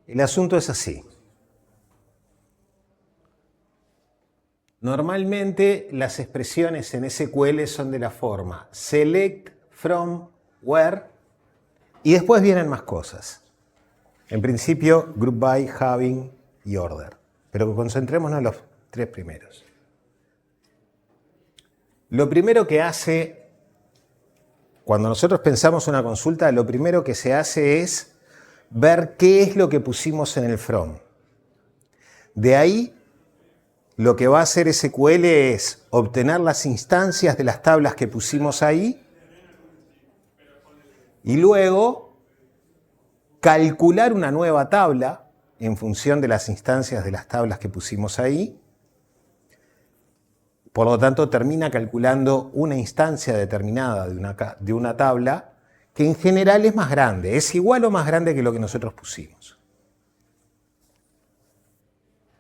El asunto es así. Normalmente las expresiones en SQL son de la forma select, from, where, y después vienen más cosas. En principio, group by, having y order. Pero concentrémonos en los tres primeros. Lo primero que hace, cuando nosotros pensamos una consulta, lo primero que se hace es ver qué es lo que pusimos en el from. De ahí, lo que va a hacer SQL es obtener las instancias de las tablas que pusimos ahí y luego calcular una nueva tabla en función de las instancias de las tablas que pusimos ahí. Por lo tanto, termina calculando una instancia determinada de una tabla que en general es más grande, es igual o más grande que lo que nosotros pusimos.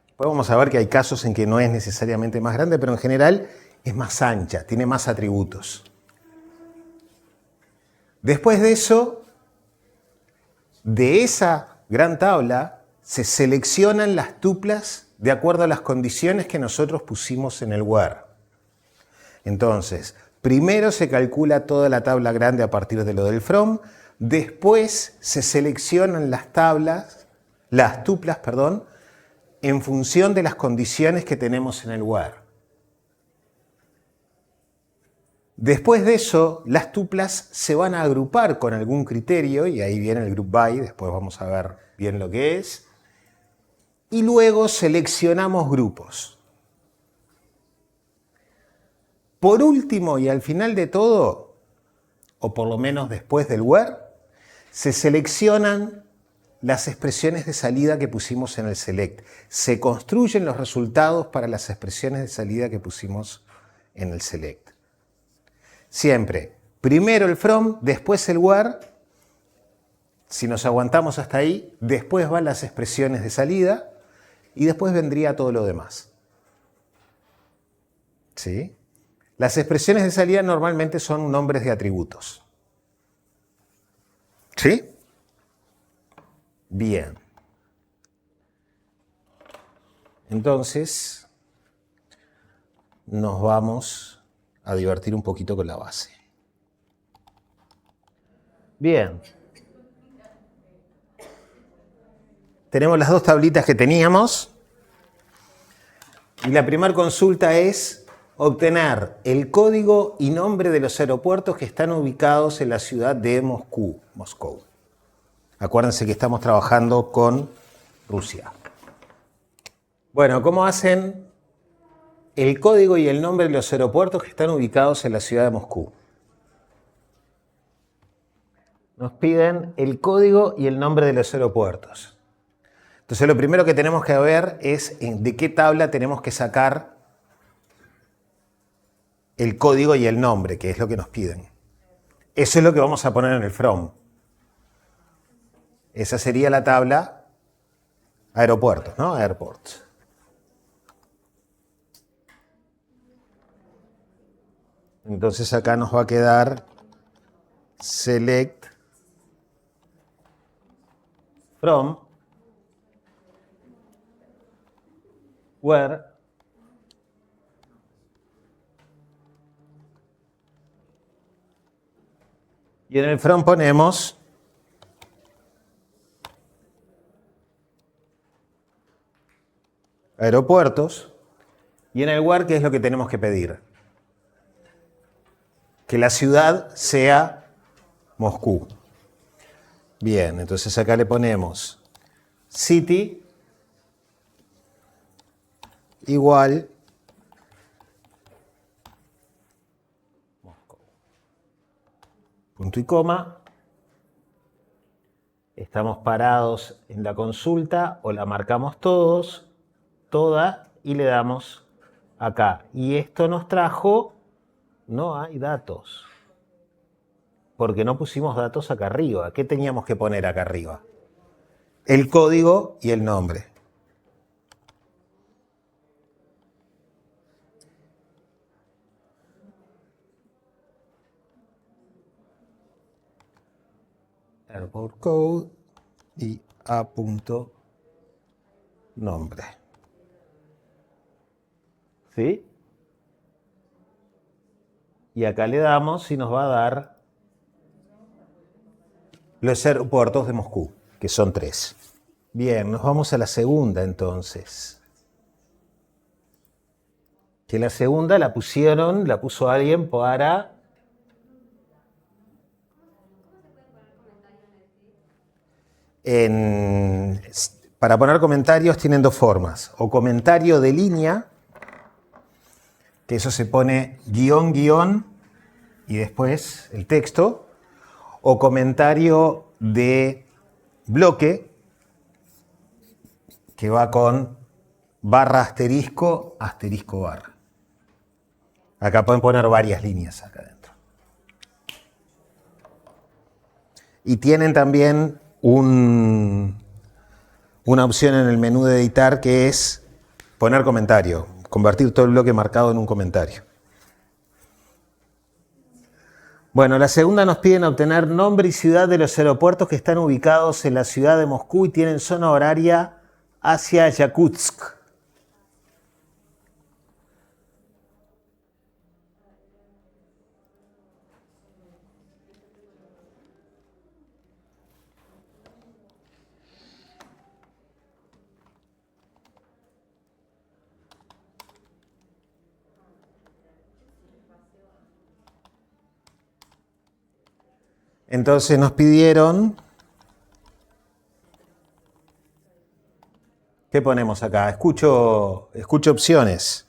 Después vamos a ver que hay casos en que no es necesariamente más grande, pero en general es más ancha, tiene más atributos. Después de eso, de esa gran tabla se seleccionan las tuplas de acuerdo a las condiciones que nosotros pusimos en el where. Entonces, primero se calcula toda la tabla grande a partir de lo del from, después se seleccionan las tuplas, en función de las condiciones que tenemos en el where. Después de eso, las tuplas se van a agrupar con algún criterio, y ahí viene el group by, después vamos a ver bien lo que es. Y luego seleccionamos grupos. Por último y al final de todo, o por lo menos después del where, se seleccionan las expresiones de salida que pusimos en el select. Se construyen los resultados para las expresiones de salida que pusimos en el select. Siempre, primero el from, después el where. Si nos aguantamos hasta ahí, después van las expresiones de salida y después vendría todo lo demás. ¿Sí? Las expresiones de salida normalmente son nombres de atributos. ¿Sí? Bien. Entonces, nos vamos a divertir un poquito con la base. Bien. Tenemos las dos tablitas que teníamos. Y la primera consulta es obtener el código y nombre de los aeropuertos que están ubicados en la ciudad de Moscú. Acuérdense que estamos trabajando con Rusia. Bueno, ¿cómo hacen el código y el nombre de los aeropuertos que están ubicados en la ciudad de Moscú? Nos piden el código y el nombre de los aeropuertos. Entonces lo primero que tenemos que ver es de qué tabla tenemos que sacar el código y el nombre, que es lo que nos piden. Eso es lo que vamos a poner en el from. Esa sería la tabla aeropuertos, ¿no? Airports. Entonces acá nos va a quedar select from where y en el from ponemos aeropuertos y en el where, ¿qué es lo que tenemos que pedir? Que la ciudad sea Moscú. Bien, entonces acá le ponemos city igual Moscú. Punto y coma. Estamos parados en la consulta o la marcamos toda y le damos acá. Y esto nos trajo, no hay datos. Porque no pusimos datos acá arriba. ¿Qué teníamos que poner acá arriba? El código y el nombre. Airport code y a punto nombre. ¿Sí? Y acá le damos y nos va a dar los aeropuertos de Moscú, que son 3. Bien, nos vamos a la segunda entonces. Que la segunda la puso alguien para... Para poner comentarios tienen 2 formas. O comentario de línea, que eso se pone guión, guión, y después el texto. O comentario de bloque, que va con barra asterisco, asterisco barra. Acá pueden poner varias líneas acá adentro. Y tienen también una opción en el menú de editar que es poner comentario, convertir todo el bloque marcado en un comentario. Bueno, la segunda nos piden obtener nombre y ciudad de los aeropuertos que están ubicados en la ciudad de Moscú y tienen zona horaria hacia Yakutsk. Entonces nos pidieron... ¿Qué ponemos acá? Escucho opciones.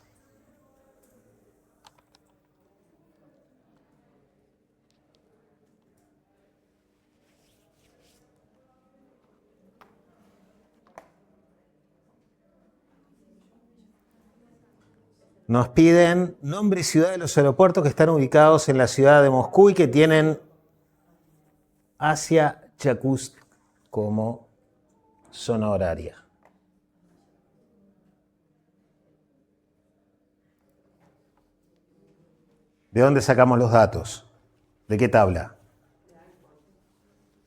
Nos piden nombre y ciudad de los aeropuertos que están ubicados en la ciudad de Moscú y que tienen hacia Yakutsk como zona horaria. ¿De dónde sacamos los datos? ¿De qué tabla?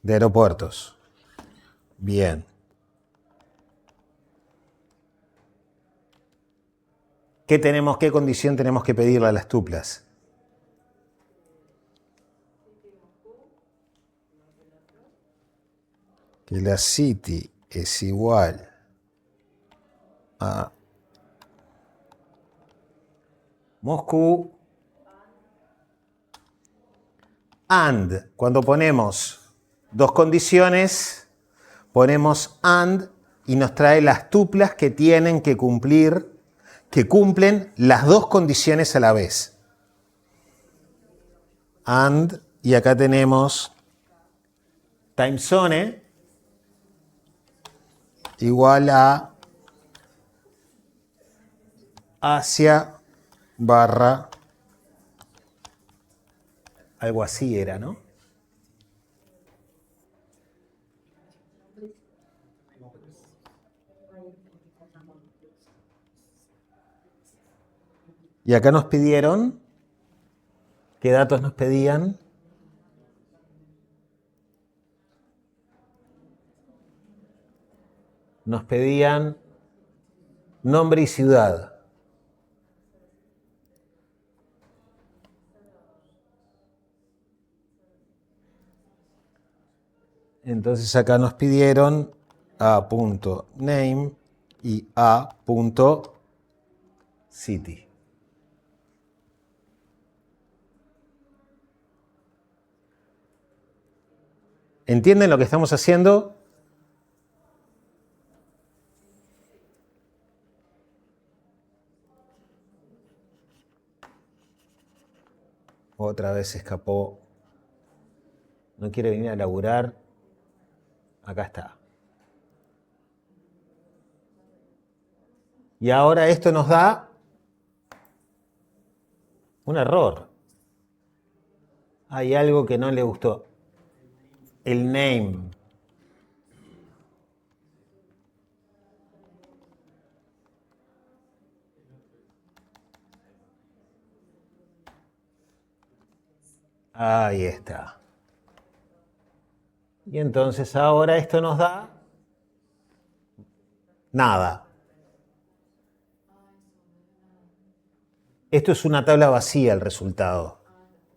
De aeropuertos. Bien. ¿Qué condición tenemos que pedirle a las tuplas? Que la city es igual a Moscú and. Cuando ponemos 2 condiciones, ponemos and y nos trae las tuplas que tienen que cumplir, que cumplen las 2 condiciones a la vez. And, y acá tenemos time zone igual a Asia barra, algo así era, ¿no? Y acá nos pidieron, ¿qué datos nos pedían? Nos pedían nombre y ciudad. Entonces acá nos pidieron a.name y a.city. ¿Entienden lo que estamos haciendo? Otra vez se escapó. No quiere venir a laburar. Acá está. Y ahora esto nos da un error. Hay algo que no le gustó. El name. Ahí está. Y entonces ahora esto nos da nada. Esto es una tabla vacía el resultado.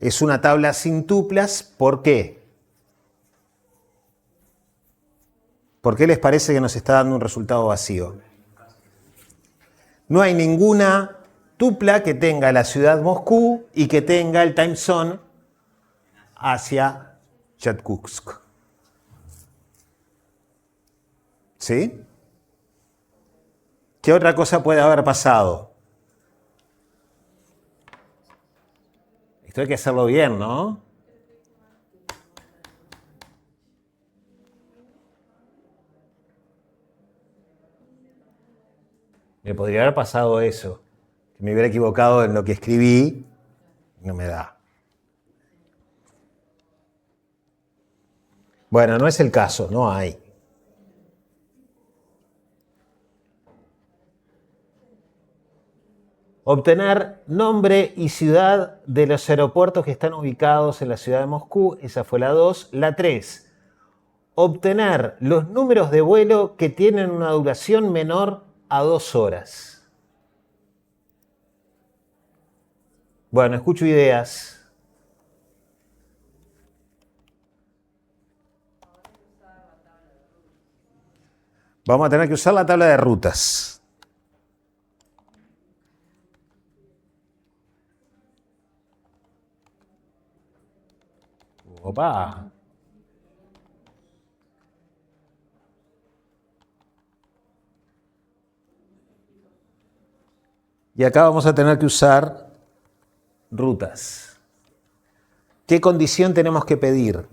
Es una tabla sin tuplas. ¿Por qué? ¿Por qué les parece que nos está dando un resultado vacío? No hay ninguna tupla que tenga la ciudad Moscú y que tenga el time zone hacia Yakutsk. ¿Sí? ¿Qué otra cosa puede haber pasado? Esto hay que hacerlo bien, ¿no? Me podría haber pasado eso. Que me hubiera equivocado en lo que escribí. No me da. Bueno, no es el caso, no hay. Obtener nombre y ciudad de los aeropuertos que están ubicados en la ciudad de Moscú. Esa fue la 2. La 3. Obtener los números de vuelo que tienen una duración menor a 2 horas. Bueno, escucho ideas. Vamos a tener que usar la tabla de rutas. Opa. Y acá vamos a tener que usar rutas. ¿Qué condición tenemos que pedir?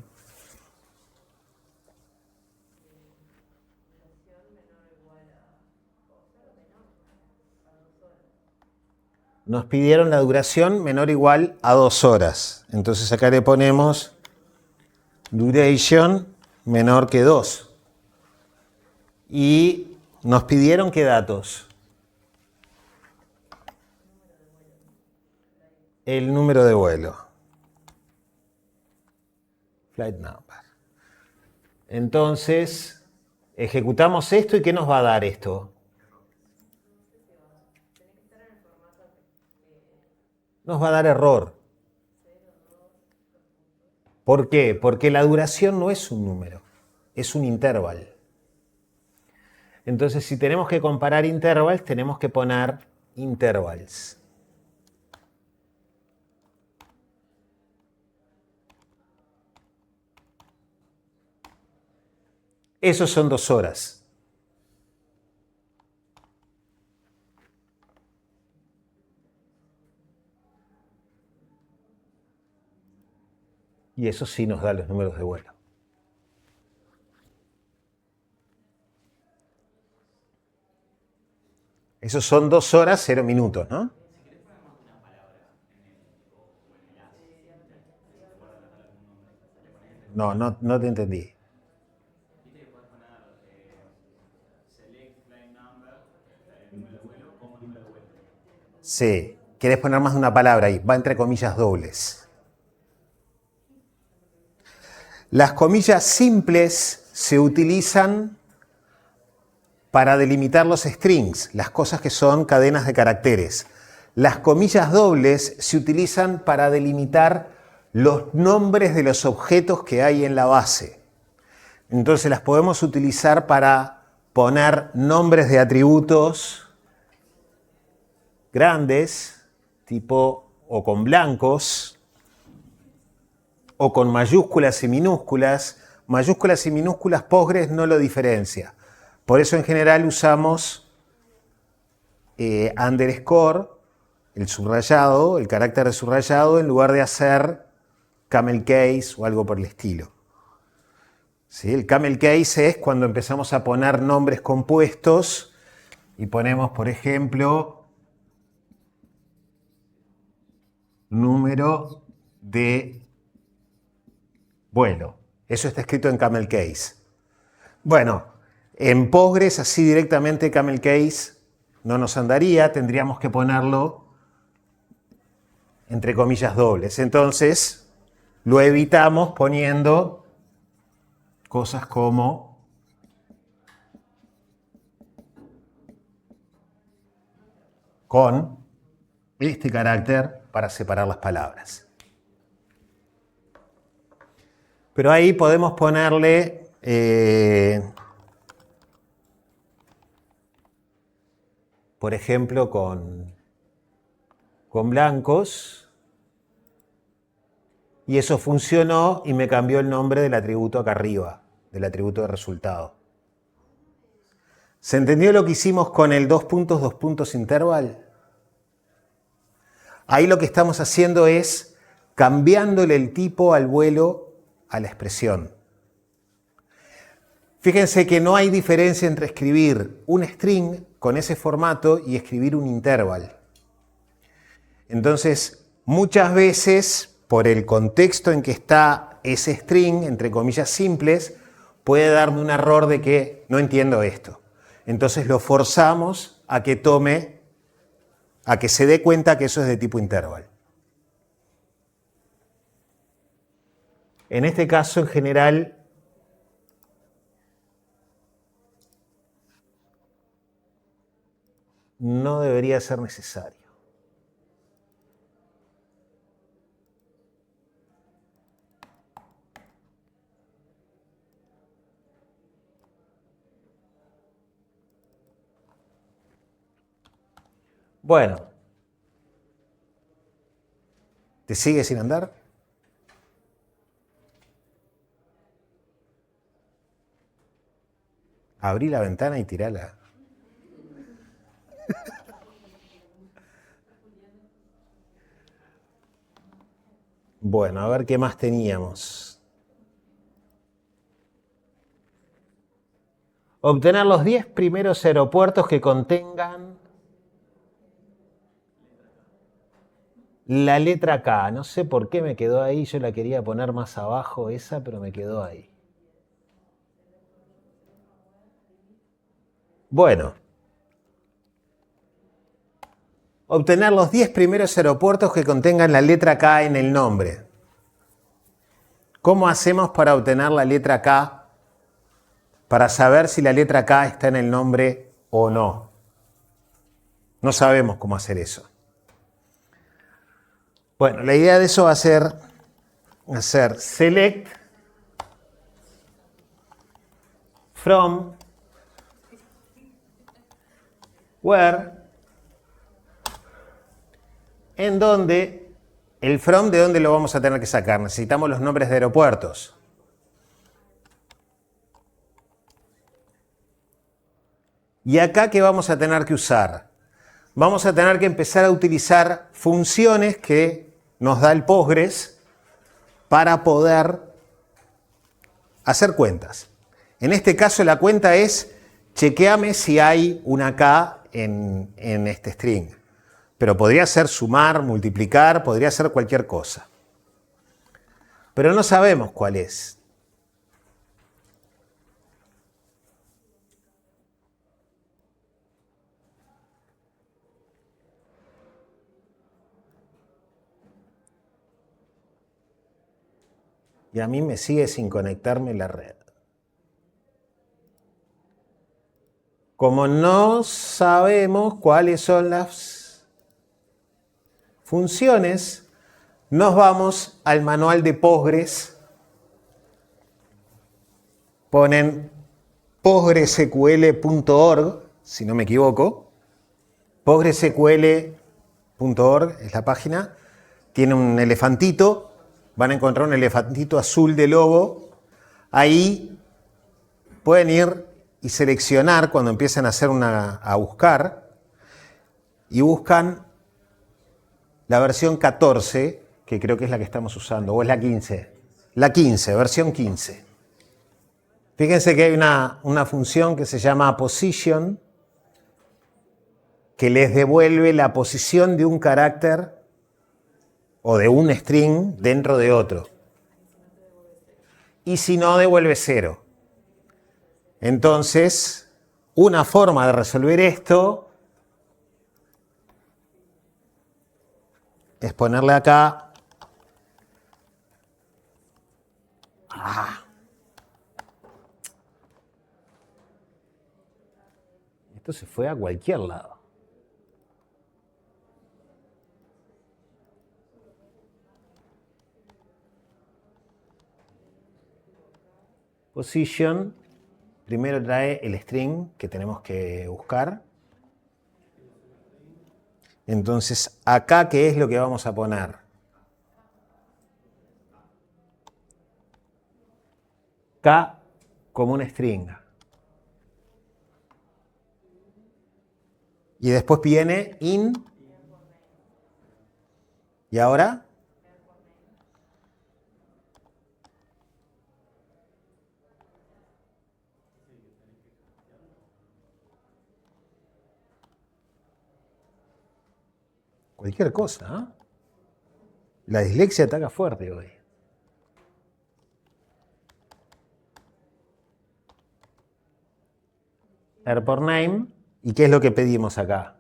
Nos pidieron la duración menor o igual a 2 horas. Entonces acá le ponemos duration menor que 2. Y nos pidieron qué datos. El número de vuelo. Flight number. Entonces, ejecutamos esto y ¿qué nos va a dar esto? Nos va a dar error. ¿Por qué? Porque la duración no es un número, es un interval. Entonces, si tenemos que comparar intervals, tenemos que poner intervals. Esos son 2 horas. Y eso sí nos da los números de vuelo. Esos son 2 horas, 0 minutos, ¿no? No te entendí. Sí, querés poner más de una palabra ahí, va entre comillas dobles. Las comillas simples se utilizan para delimitar los strings, las cosas que son cadenas de caracteres. Las comillas dobles se utilizan para delimitar los nombres de los objetos que hay en la base. Entonces las podemos utilizar para poner nombres de atributos grandes, tipo o con blancos, o con mayúsculas y minúsculas. Mayúsculas y minúsculas Postgres no lo diferencia. Por eso en general usamos underscore, el subrayado, el carácter de subrayado, en lugar de hacer camel case o algo por el estilo. ¿Sí? El camel case es cuando empezamos a poner nombres compuestos y ponemos, por ejemplo, número de vuelo. Eso está escrito en camel case. Bueno, en Postgres así directamente camel case no nos andaría, tendríamos que ponerlo entre comillas dobles. Entonces lo evitamos poniendo cosas como con este carácter para separar las palabras. Pero ahí podemos ponerle por ejemplo, con blancos, y eso funcionó y me cambió el nombre del atributo acá arriba, del atributo de resultado. ¿Se entendió lo que hicimos con el 2 puntos interval? Ahí lo que estamos haciendo es cambiándole el tipo al vuelo a la expresión. Fíjense que no hay diferencia entre escribir un string con ese formato y escribir un interval. Entonces, muchas veces, por el contexto en que está ese string, entre comillas simples, puede darme un error de que no entiendo esto. Entonces lo forzamos a que se dé cuenta que eso es de tipo interval. En este caso, en general, no debería ser necesario. Bueno, ¿te sigue sin andar? Abrí la ventana y tirala. Bueno, a ver qué más teníamos. Obtener los 10 primeros aeropuertos que contengan la letra K. No sé por qué me quedó ahí, yo la quería poner más abajo esa, pero me quedó ahí. Bueno. Obtener los 10 primeros aeropuertos que contengan la letra K en el nombre. ¿Cómo hacemos para obtener la letra K? Para saber si la letra K está en el nombre o no. No sabemos cómo hacer eso. Bueno, la idea de eso va a ser hacer select from where, en donde el from, ¿de dónde lo vamos a tener que sacar? Necesitamos los nombres de aeropuertos. ¿Y acá qué vamos a tener que usar? Vamos a tener que empezar a utilizar funciones que nos da el Postgres para poder hacer cuentas. En este caso la cuenta es chequeame si hay una K en este string. Pero podría ser sumar, multiplicar, podría ser cualquier cosa. Pero no sabemos cuál es. Y a mí me sigue sin conectarme la red. Como no sabemos cuáles son las funciones, nos vamos al manual de Postgres. Ponen postgresql.org, si no me equivoco. postgresql.org es la página. Tiene un elefantito. Van a encontrar un elefantito azul de logo. Ahí pueden ir y seleccionar cuando empiecen a buscar. Y buscan la versión 14, que creo que es la que estamos usando, o es la 15. La 15, versión 15. Fíjense que hay una función que se llama position, que les devuelve la posición de un carácter o de un string dentro de otro. Y si no, devuelve 0. Entonces, una forma de resolver esto es ponerle acá Esto se fue a cualquier lado. Position, primero trae el string que tenemos que buscar. Entonces, acá, ¿qué es lo que vamos a poner? K como un string. Y después viene in. ¿Y ahora? Cualquier cosa, ¿eh? La dislexia ataca fuerte hoy. Airport name. ¿Y qué es lo que pedimos acá?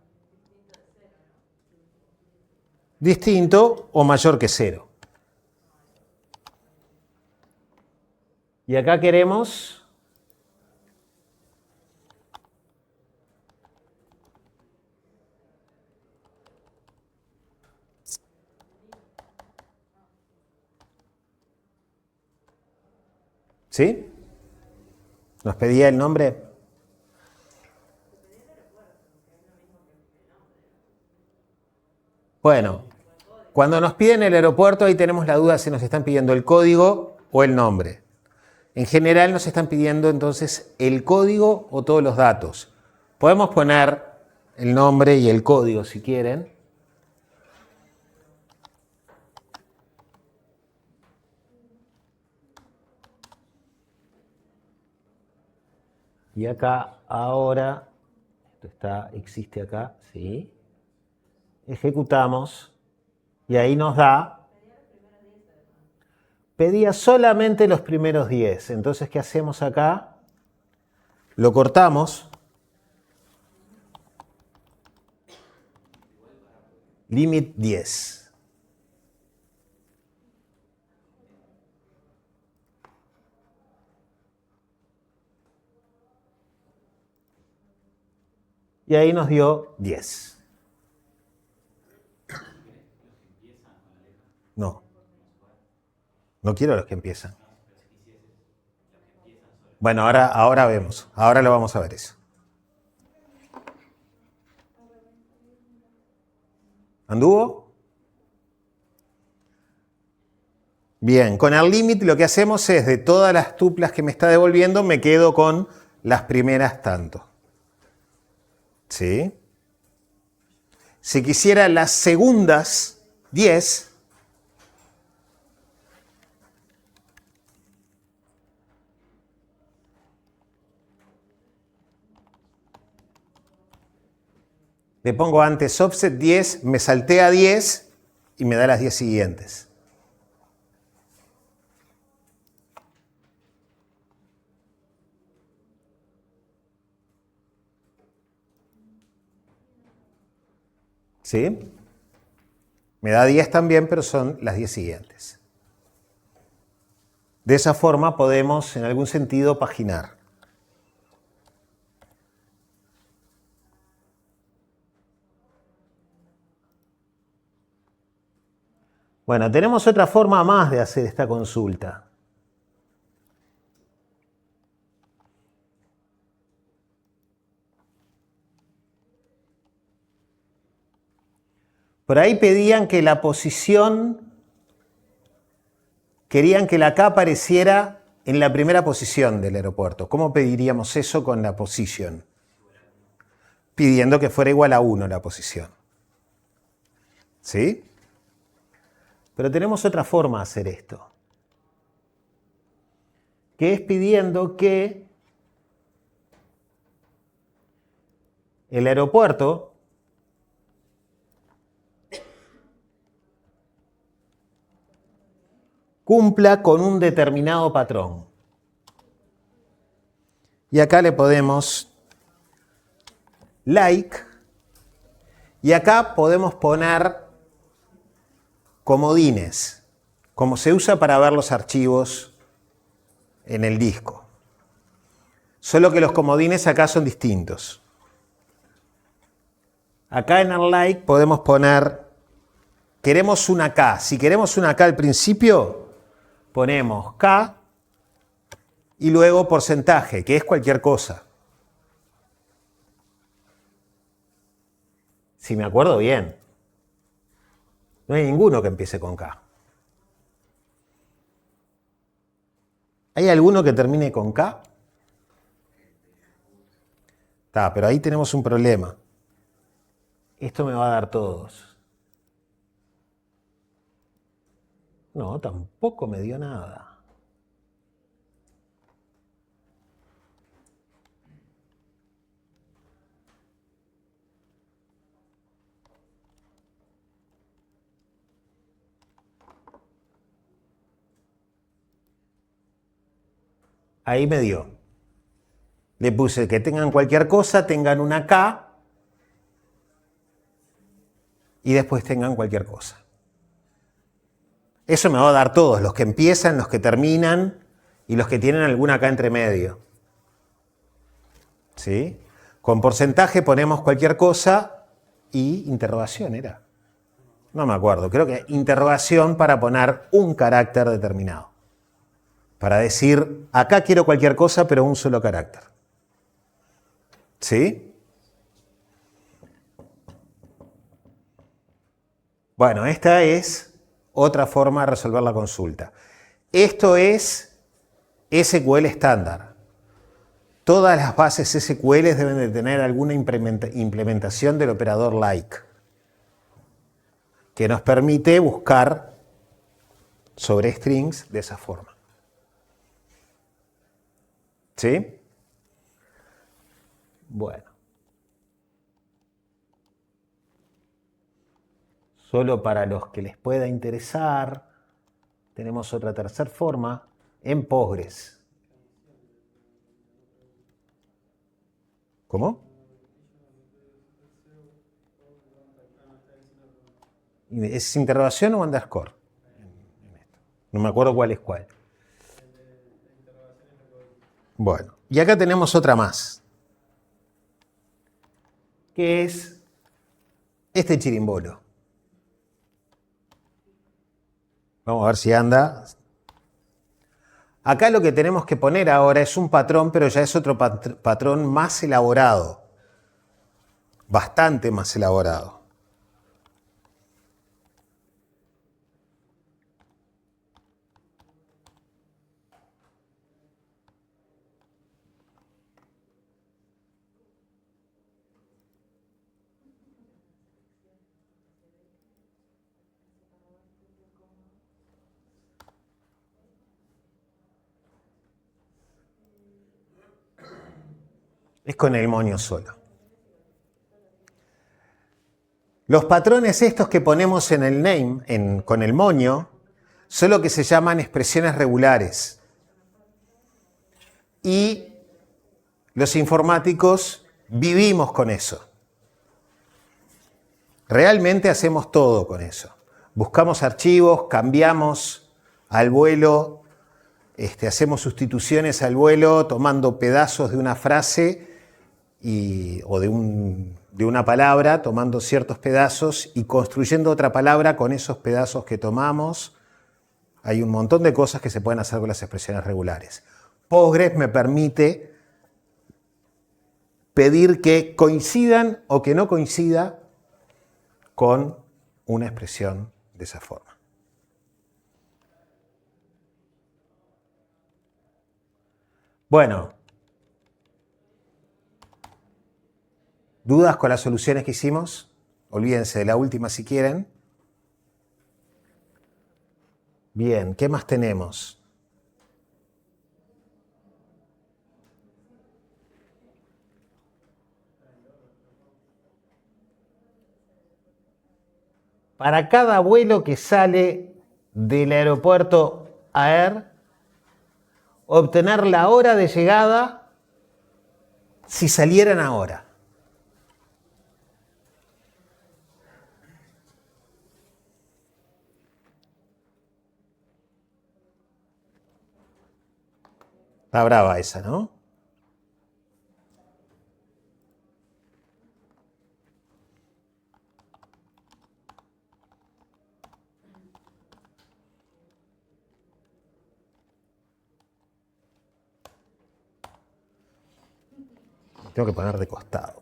Distinto o mayor que 0. Y acá queremos ¿sí? Nos pedía el nombre. Bueno, cuando nos piden el aeropuerto, ahí tenemos la duda si nos están pidiendo el código o el nombre. En general nos están pidiendo entonces el código o todos los datos. Podemos poner el nombre y el código si quieren. Y acá ahora, esto existe acá, ¿sí? Ejecutamos y ahí nos da, pedía solamente los primeros 10. Entonces, ¿qué hacemos acá? Lo cortamos. Limit 10. Y ahí nos dio 10. No. No quiero los que empiezan. Bueno, ahora vemos. Ahora lo vamos a ver eso. ¿Anduvo? Bien, con el limit lo que hacemos es de todas las tuplas que me está devolviendo, me quedo con las primeras tanto. ¿Sí? Si quisiera las segundas 10, le pongo antes offset 10, me saltea 10 y me da las 10 siguientes. ¿Sí? Me da 10 también, pero son las 10 siguientes. De esa forma podemos, en algún sentido, paginar. Bueno, tenemos otra forma más de hacer esta consulta. Por ahí pedían que la posición, querían que la K apareciera en la primera posición del aeropuerto. ¿Cómo pediríamos eso con la position? Pidiendo que fuera igual a 1 la posición. ¿Sí? Pero tenemos otra forma de hacer esto, que es pidiendo que el aeropuerto cumpla con un determinado patrón. Y acá le podemos like, y acá podemos poner comodines, como se usa para ver los archivos en el disco. Solo que los comodines acá son distintos. Acá en el like podemos poner, queremos una K. Si queremos una K al principio, ponemos K y luego porcentaje, que es cualquier cosa. Si me acuerdo bien. No hay ninguno que empiece con K. ¿Hay alguno que termine con K? Está, pero ahí tenemos un problema. Esto me va a dar todos. No, tampoco me dio nada. Ahí me dio. Le puse que tengan cualquier cosa, tengan una K y después tengan cualquier cosa. Eso me va a dar todos, los que empiezan, los que terminan y los que tienen alguna K entre medio. ¿Sí? Con porcentaje ponemos cualquier cosa y interrogación era. No me acuerdo, creo que interrogación para poner un carácter determinado. Para decir, acá quiero cualquier cosa, pero un solo carácter. ¿Sí? Bueno, esta es otra forma de resolver la consulta. Esto es SQL estándar. Todas las bases SQL deben de tener alguna implementación del operador like, que nos permite buscar sobre strings de esa forma. ¿Sí? Bueno. Solo para los que les pueda interesar, tenemos otra tercera forma en Postgres. ¿Cómo? ¿Es interrogación o underscore? No me acuerdo cuál es cuál. Bueno, y acá tenemos otra más, que es este chirimbolo. Vamos a ver si anda. Acá lo que tenemos que poner ahora es un patrón, pero ya es otro patrón más elaborado. Bastante más elaborado. Es con el moño solo. Los patrones estos que ponemos en el name, con el moño, son lo que se llaman expresiones regulares. Y los informáticos vivimos con eso. Realmente hacemos todo con eso. Buscamos archivos, cambiamos al vuelo, hacemos sustituciones al vuelo tomando pedazos de una frase o de una palabra, tomando ciertos pedazos y construyendo otra palabra con esos pedazos que tomamos. Hay un montón de cosas que se pueden hacer con las expresiones regulares. Postgres me permite pedir que coincidan o que no coincida con una expresión de esa forma. Bueno, ¿dudas con las soluciones que hicimos? Olvídense de la última si quieren. Bien, ¿qué más tenemos? Para cada vuelo que sale del aeropuerto Aer, obtener la hora de llegada si salieran ahora. Está brava esa, ¿no? Tengo que poner de costado.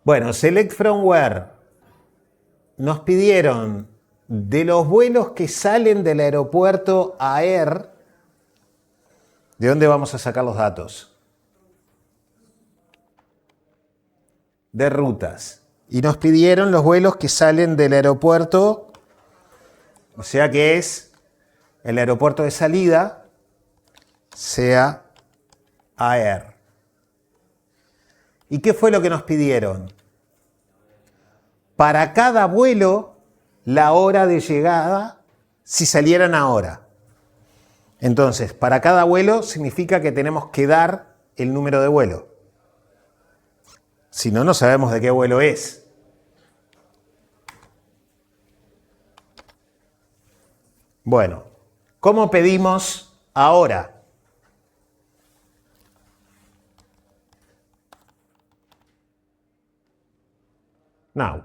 Bueno, select from where. Nos pidieron de los vuelos que salen del aeropuerto AER, ¿de dónde vamos a sacar los datos? De rutas. Y nos pidieron los vuelos que salen del aeropuerto, o sea que es el aeropuerto de salida, sea AER. ¿Y qué fue lo que nos pidieron? Para cada vuelo, la hora de llegada, si salieran ahora. Entonces, para cada vuelo significa que tenemos que dar el número de vuelo. Si no, no sabemos de qué vuelo es. Bueno, ¿cómo pedimos ahora? Now.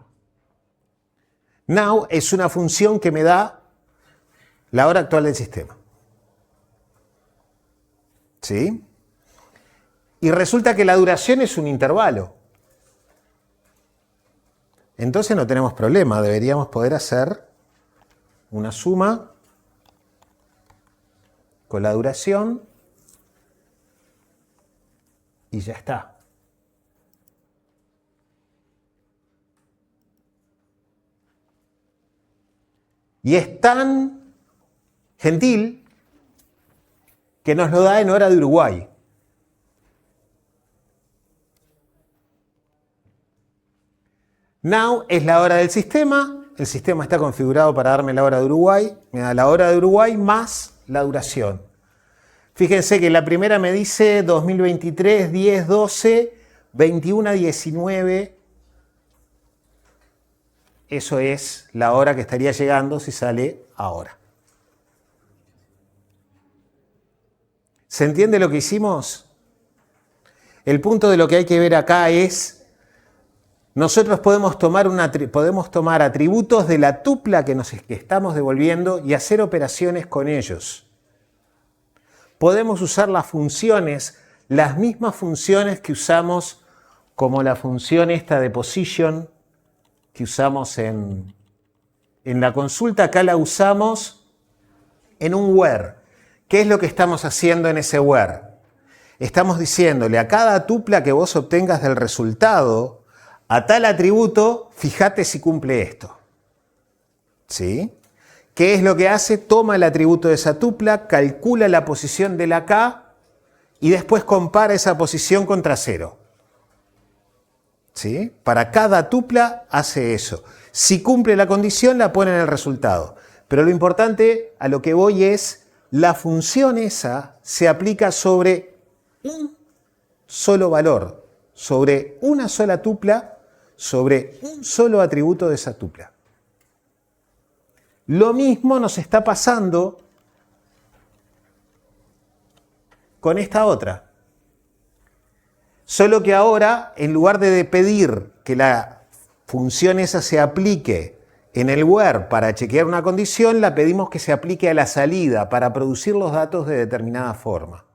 Now es una función que me da la hora actual del sistema. ¿Sí? Y resulta que la duración es un intervalo. Entonces no tenemos problema, deberíamos poder hacer una suma con la duración y ya está. Y es tan gentil que nos lo da en hora de Uruguay. Now es la hora del sistema. El sistema está configurado para darme la hora de Uruguay. Me da la hora de Uruguay más la duración. Fíjense que la primera me dice 2023, 10, 12, 21, 19. Eso es la hora que estaría llegando si sale ahora. ¿Se entiende lo que hicimos? El punto de lo que hay que ver acá es, nosotros podemos tomar atributos de la tupla que estamos devolviendo y hacer operaciones con ellos. Podemos usar las funciones, las mismas funciones que usamos como la función esta de position, que usamos en la consulta. Acá la usamos en un where. ¿Qué es lo que estamos haciendo en ese where? Estamos diciéndole a cada tupla que vos obtengas del resultado, a tal atributo, fíjate si cumple esto. ¿Sí? ¿Qué es lo que hace? Toma el atributo de esa tupla, calcula la posición de la K y después compara esa posición contra 0. ¿Sí? Para cada tupla hace eso. Si cumple la condición, la pone en el resultado. Pero lo importante, a lo que voy es, la función esa se aplica sobre un solo valor, sobre una sola tupla, sobre un solo atributo de esa tupla. Lo mismo nos está pasando con esta otra. Solo que ahora, en lugar de pedir que la función esa se aplique en el where para chequear una condición, la pedimos que se aplique a la salida para producir los datos de determinada forma.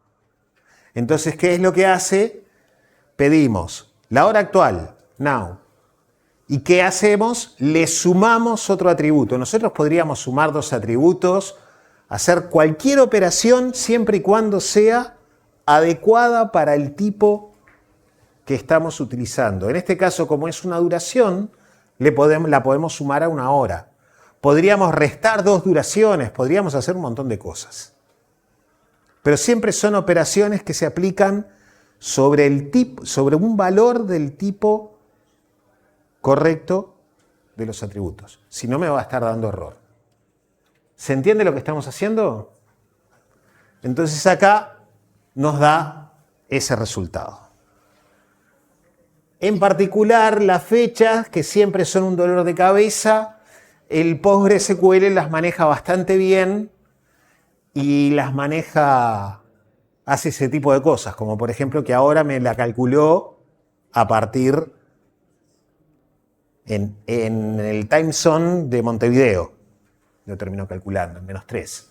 Entonces, ¿qué es lo que hace? Pedimos la hora actual, now. ¿Y qué hacemos? Le sumamos otro atributo. Nosotros podríamos sumar dos atributos, hacer cualquier operación siempre y cuando sea adecuada para el tipo que estamos utilizando. En este caso, como es una duración, la podemos sumar a una hora. Podríamos restar dos duraciones, podríamos hacer un montón de cosas. Pero siempre son operaciones que se aplican sobre un valor del tipo correcto de los atributos. Si no, me va a estar dando error. ¿Se entiende lo que estamos haciendo? Entonces acá nos da ese resultado. En particular, las fechas, que siempre son un dolor de cabeza, el PostgreSQL las maneja bastante bien y las maneja, hace ese tipo de cosas, como por ejemplo que ahora me la calculó a partir en el time zone de Montevideo. Lo terminó calculando en -3.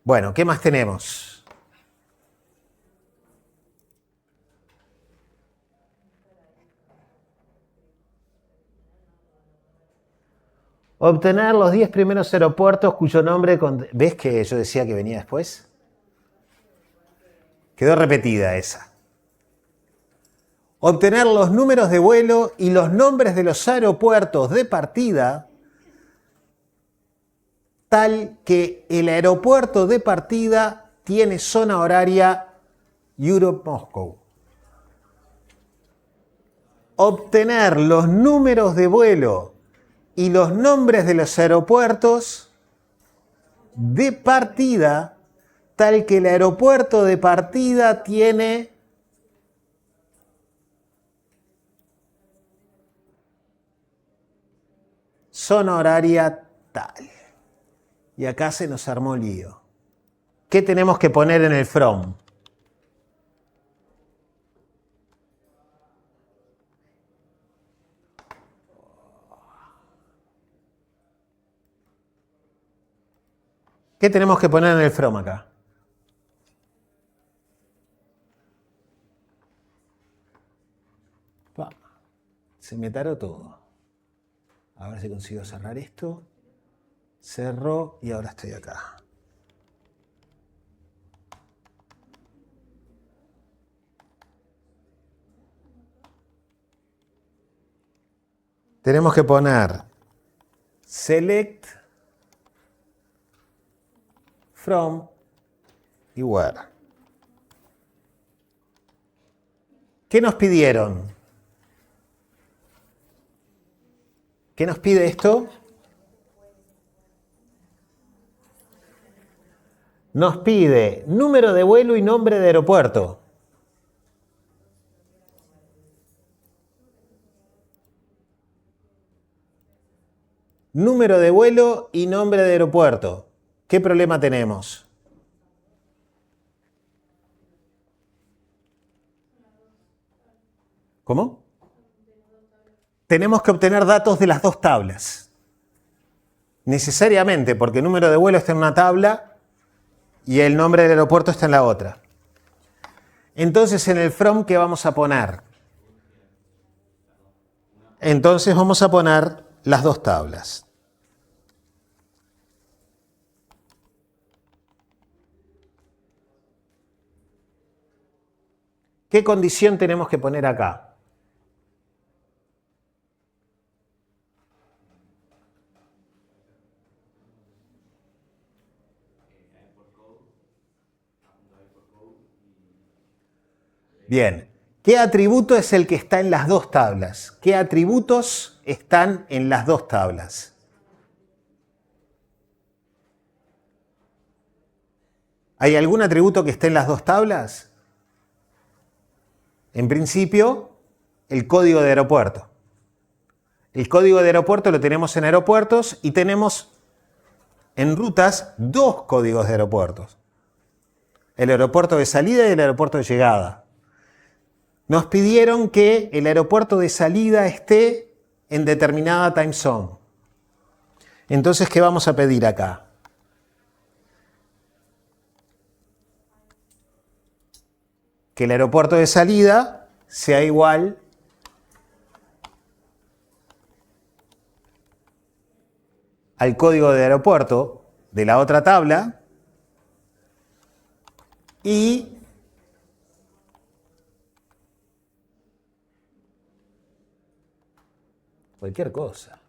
Bueno, ¿qué más tenemos? Obtener los 10 primeros aeropuertos cuyo nombre... ¿Ves que yo decía que venía después? Quedó repetida esa. Obtener los números de vuelo y los nombres de los aeropuertos de partida, tal que el aeropuerto de partida tiene zona horaria Europe-Moscow. Obtener los números de vuelo y los nombres de los aeropuertos de partida, tal que el aeropuerto de partida tiene zona horaria tal. Y acá se nos armó lío. ¿Qué tenemos que poner en el from? ¿Qué tenemos que poner en el from acá? Se me taró todo. A ver si consigo cerrar esto. Cerró y ahora estoy acá. Tenemos que poner select from y where. ¿Qué nos pidieron? ¿Qué nos pide esto? Nos pide número de vuelo y nombre de aeropuerto. Número de vuelo y nombre de aeropuerto. ¿Qué problema tenemos? ¿Cómo? Tenemos que obtener datos de las dos tablas. Necesariamente, porque el número de vuelo está en una tabla y el nombre del aeropuerto está en la otra. Entonces, en el from, ¿qué vamos a poner? Entonces vamos a poner las dos tablas. ¿Qué condición tenemos que poner acá? Bien, ¿qué atributo es el que está en las dos tablas? ¿Qué atributos están en las dos tablas? ¿Hay algún atributo que esté en las dos tablas? En principio, el código de aeropuerto. El código de aeropuerto lo tenemos en aeropuertos y tenemos en rutas dos códigos de aeropuertos. El aeropuerto de salida y el aeropuerto de llegada. Nos pidieron que el aeropuerto de salida esté en determinada time zone. Entonces, ¿qué vamos a pedir acá? Que el aeropuerto de salida sea igual al código de aeropuerto de la otra tabla y cualquier cosa.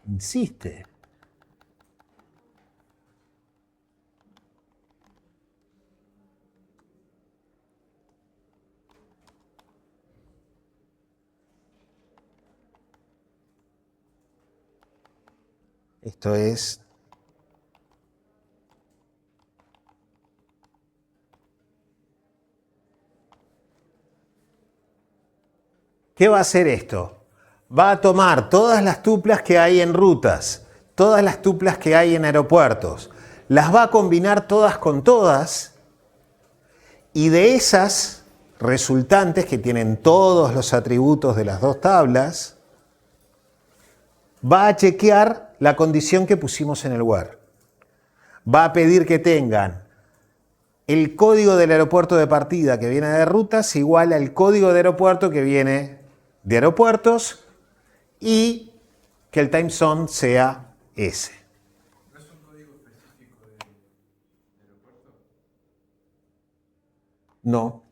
Insiste. Esto es ¿qué va a hacer esto? Va a tomar todas las tuplas que hay en rutas, todas las tuplas que hay en aeropuertos, las va a combinar todas con todas y de esas resultantes que tienen todos los atributos de las dos tablas, va a chequear la condición que pusimos en el where. Va a pedir que tengan el código del aeropuerto de partida que viene de rutas igual al código de aeropuerto que viene de aeropuertos y que el time zone sea ese. ¿No es un código específico de aeropuerto? No.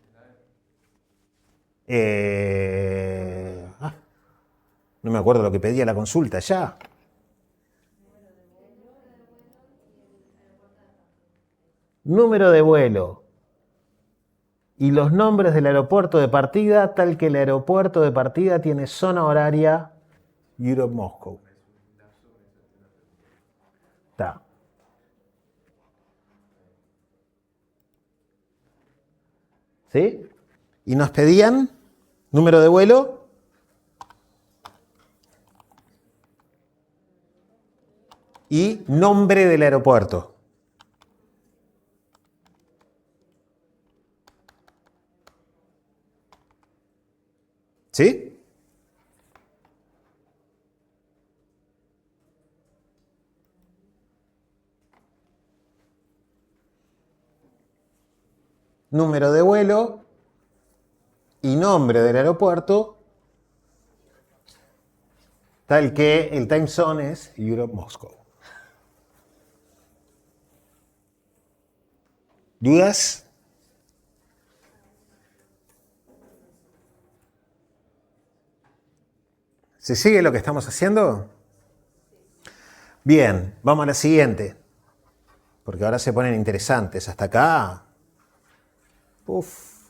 No me acuerdo lo que pedía la consulta ya. Número de vuelo y los nombres del aeropuerto de partida, tal que el aeropuerto de partida tiene zona horaria Europe Moscow. Está. ¿Sí? Y nos pedían número de vuelo y nombre del aeropuerto. ¿Sí? Número de vuelo y nombre del aeropuerto, tal que el time zone es Europe Moscow. ¿Dudas? ¿Se sigue lo que estamos haciendo? Bien, vamos a la siguiente. Porque ahora se ponen interesantes. Hasta acá. Uf.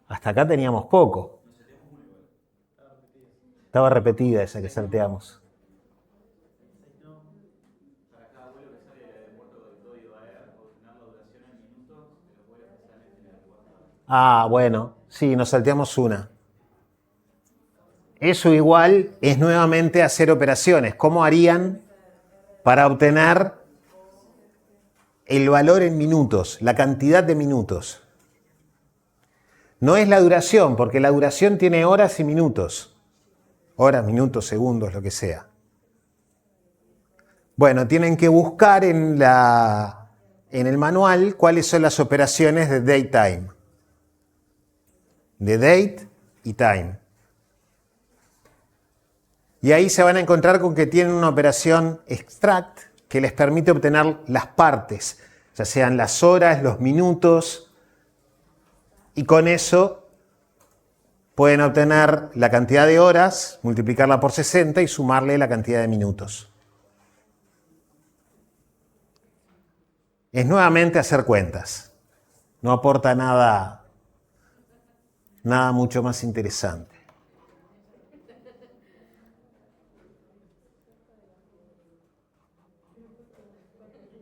Hasta acá teníamos poco. Estaba repetida esa que salteamos. Ah, bueno. Sí, nos salteamos una. Eso igual es nuevamente hacer operaciones. ¿Cómo harían para obtener el valor en minutos, la cantidad de minutos? No es la duración, porque la duración tiene horas y minutos. Horas, minutos, segundos, lo que sea. Bueno, tienen que buscar en el manual cuáles son las operaciones de date-time. De date y time. Y ahí se van a encontrar con que tienen una operación extract que les permite obtener las partes, ya sean las horas, los minutos, y con eso pueden obtener la cantidad de horas, multiplicarla por 60 y sumarle la cantidad de minutos. Es nuevamente hacer cuentas. No aporta nada mucho más interesante.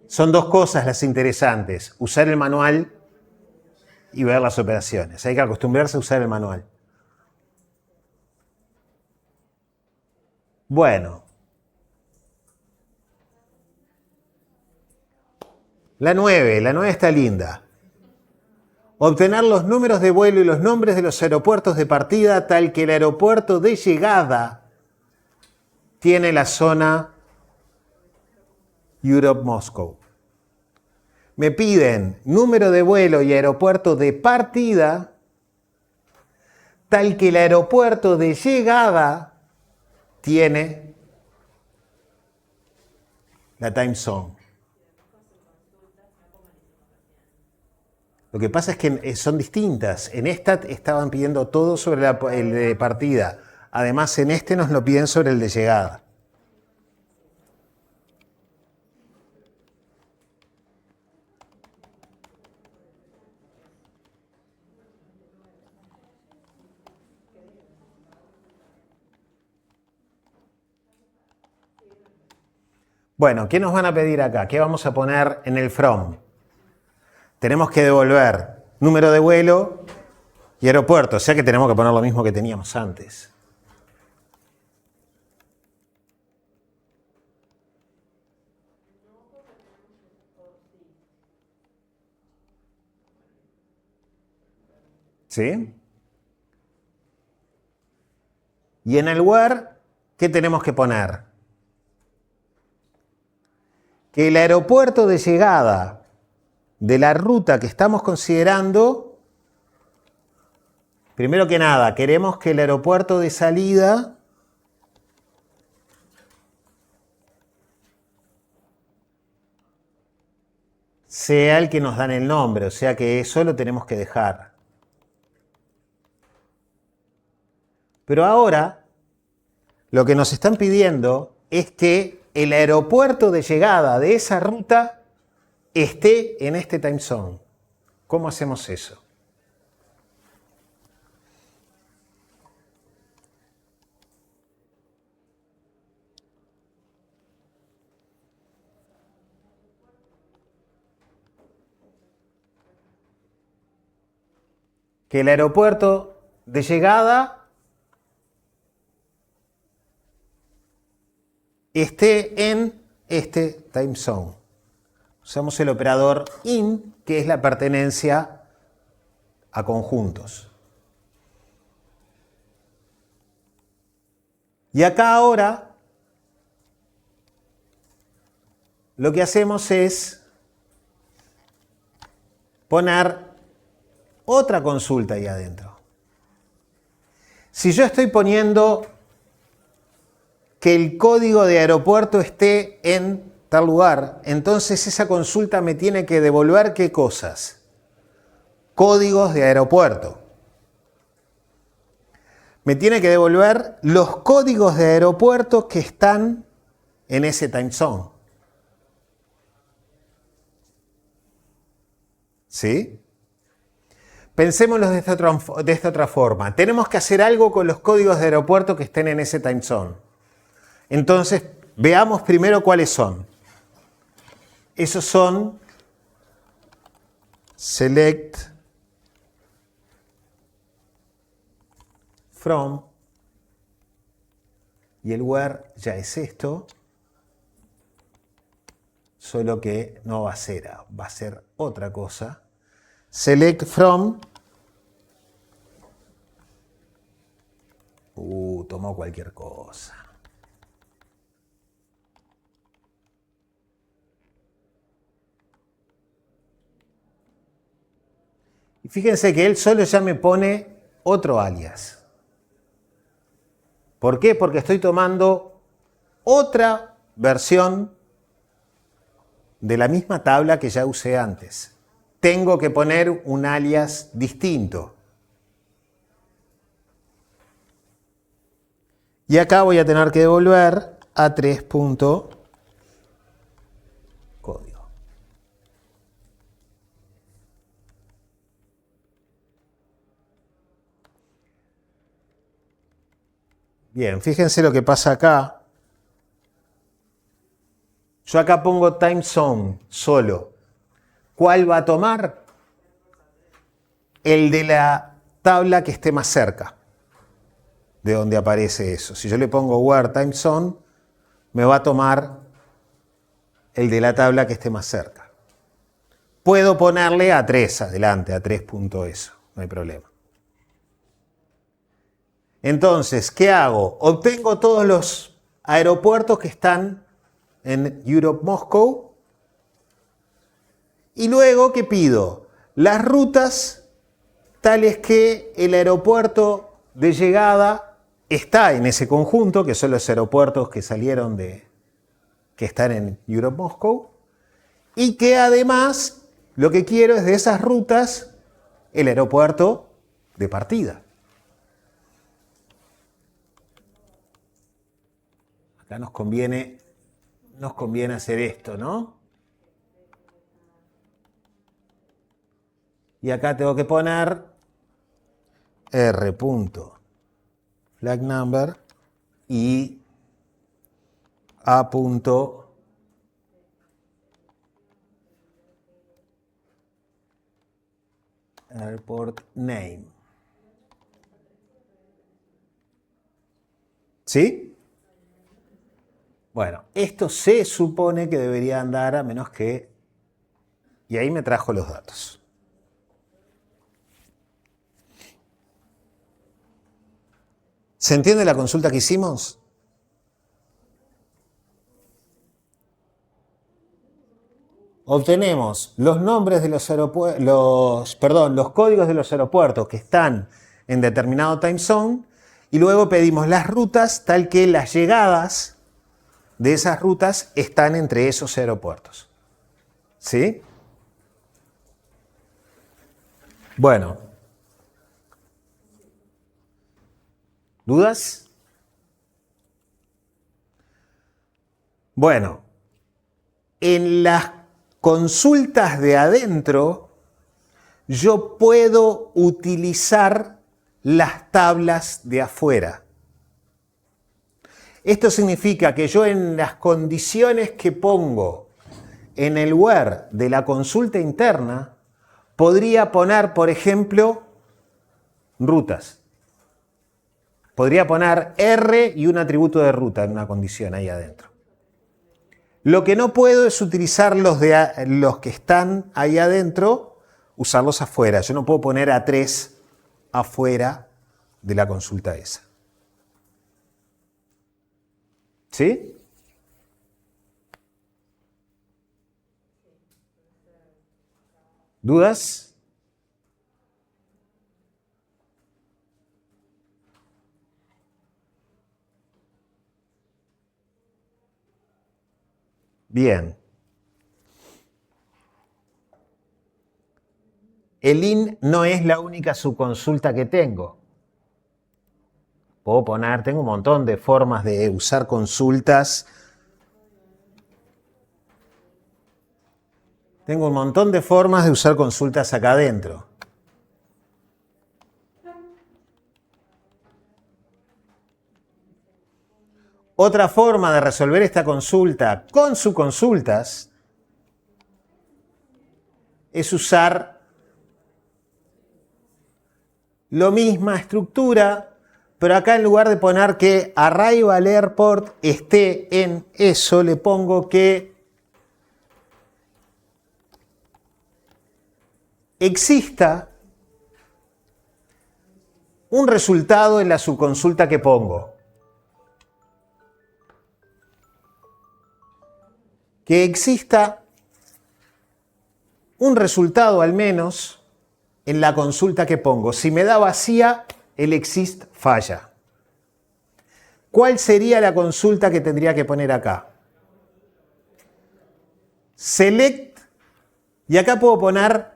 Son dos cosas las interesantes, usar el manual y ver las operaciones. Hay que acostumbrarse a usar el manual. Bueno. La 9 está linda. Obtener los números de vuelo y los nombres de los aeropuertos de partida tal que el aeropuerto de llegada tiene la zona Europe Moscow. Me piden número de vuelo y aeropuerto de partida tal que el aeropuerto de llegada tiene la time zone. Lo que pasa es que son distintas. En esta estaban pidiendo todo sobre el de partida. Además, en este nos lo piden sobre el de llegada. Bueno, ¿qué nos van a pedir acá? ¿Qué vamos a poner en el from? Tenemos que devolver número de vuelo y aeropuerto, o sea que tenemos que poner lo mismo que teníamos antes. ¿Sí? Y en el where, ¿qué tenemos que poner? que el aeropuerto de llegada de la ruta que estamos considerando, primero que nada, queremos que el aeropuerto de salida sea el que nos dan el nombre, o sea que eso lo tenemos que dejar. Pero ahora, lo que nos están pidiendo es que el aeropuerto de llegada de esa ruta esté en este time zone. ¿Cómo hacemos eso? Que el aeropuerto de llegada esté en este time zone. Usamos el operador in, que es la pertenencia a conjuntos. Y acá ahora lo que hacemos es poner otra consulta ahí adentro. Si yo estoy poniendo que el código de aeropuerto esté en tal lugar, entonces esa consulta me tiene que devolver ¿qué cosas? Códigos de aeropuerto. Me tiene que devolver los códigos de aeropuerto que están en ese time zone. ¿Sí? Pensémoslo de esta otra forma. Tenemos que hacer algo con los códigos de aeropuerto que estén en ese time zone. Entonces, veamos primero cuáles son. Esos son select from, y el where ya es esto, solo que no va a ser otra cosa. Select from, tomó cualquier cosa. Y fíjense que él solo ya me pone otro alias. ¿Por qué? Porque estoy tomando otra versión de la misma tabla que ya usé antes. Tengo que poner un alias distinto. Y acá voy a tener que devolver a3. Código. Bien, fíjense lo que pasa acá. Yo acá pongo time zone solo. ¿Cuál va a tomar? El de la tabla que esté más cerca de donde aparece eso. Si yo le pongo where time zone, me va a tomar el de la tabla que esté más cerca. Puedo ponerle a3 adelante, a3. Eso, no hay problema. Entonces, ¿qué hago? Obtengo todos los aeropuertos que están en Europe Moscow. Y luego, ¿qué pido? Las rutas tales que el aeropuerto de llegada está en ese conjunto, que son los aeropuertos que salieron que están en Europe Moscow, y que además lo que quiero es de esas rutas el aeropuerto de partida. Acá nos conviene hacer esto, ¿no? Y acá tengo que poner r.flag number y a.airport name. ¿Sí? Bueno, esto se supone que debería andar a menos que... Y ahí me trajo los datos. ¿Se entiende la consulta que hicimos? obtenemos los nombres de los los códigos de los aeropuertos que están en determinado time zone y luego pedimos las rutas tal que las llegadas de esas rutas están entre esos aeropuertos. ¿Sí? Bueno. ¿Dudas? Bueno, en las consultas de adentro yo puedo utilizar las tablas de afuera. Esto significa que yo en las condiciones que pongo en el where de la consulta interna podría poner, por ejemplo, rutas. Podría poner R y un atributo de ruta en una condición ahí adentro. Lo que no puedo es utilizar los que están ahí adentro, usarlos afuera. Yo no puedo poner A3 afuera de la consulta esa. ¿Sí? ¿Dudas? Bien. El IN no es la única subconsulta que tengo. Puedo poner, tengo un montón de formas de usar consultas. Tengo un montón de formas de usar consultas acá adentro. Otra forma de resolver esta consulta con subconsultas es usar la misma estructura, pero acá en lugar de poner que Arrival Airport esté en eso, le pongo que exista un resultado en la subconsulta que pongo. Que exista un resultado al menos en la consulta que pongo. Si me da vacía, el exist falla. ¿Cuál sería la consulta que tendría que poner acá? Select, y acá puedo poner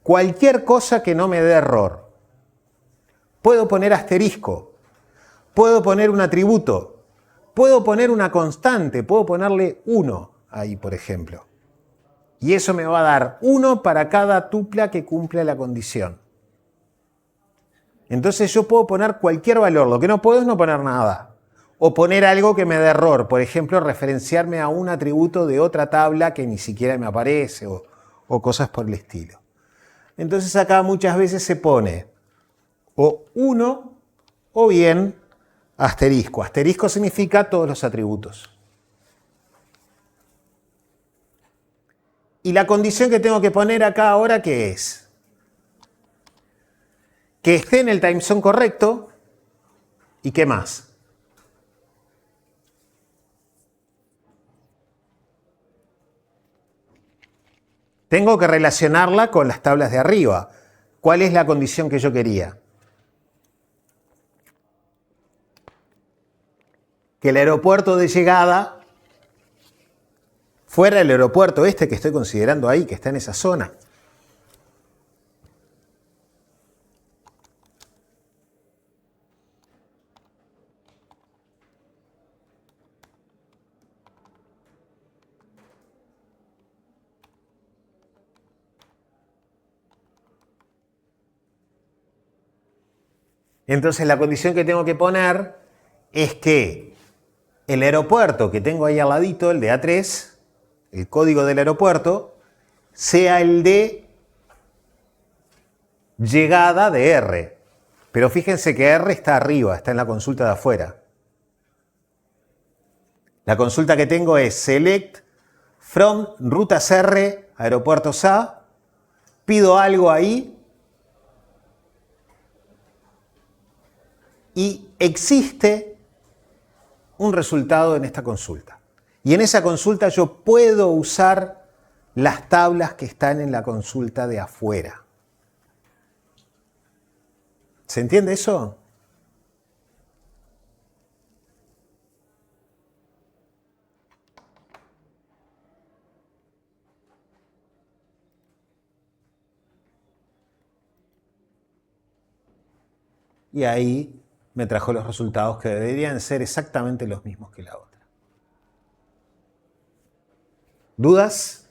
cualquier cosa que no me dé error. Puedo poner asterisco, puedo poner un atributo, puedo poner una constante, puedo ponerle 1 ahí, por ejemplo. Y eso me va a dar 1 para cada tupla que cumpla la condición. Entonces yo puedo poner cualquier valor. Lo que no puedo es no poner nada. O poner algo que me dé error. Por ejemplo, referenciarme a un atributo de otra tabla que ni siquiera me aparece o cosas por el estilo. Entonces acá muchas veces se pone o 1 o bien asterisco. Asterisco significa todos los atributos. Y la condición que tengo que poner acá ahora, ¿qué es? Que esté en el time zone correcto. ¿Y qué más? Tengo que relacionarla con las tablas de arriba. ¿Cuál es la condición que yo quería? Que el aeropuerto de llegada fuera el aeropuerto este que estoy considerando ahí, que está en esa zona. Entonces la condición que tengo que poner es que el aeropuerto que tengo ahí al ladito, el de A3, el código del aeropuerto, sea el de llegada de R. Pero fíjense que R está arriba, está en la consulta de afuera. La consulta que tengo es select from rutas R, aeropuertos A, pido algo ahí y existe un resultado en esta consulta. Y en esa consulta yo puedo usar las tablas que están en la consulta de afuera. ¿Se entiende eso? Y ahí me trajo los resultados que deberían ser exactamente los mismos que la otra. ¿Dudas?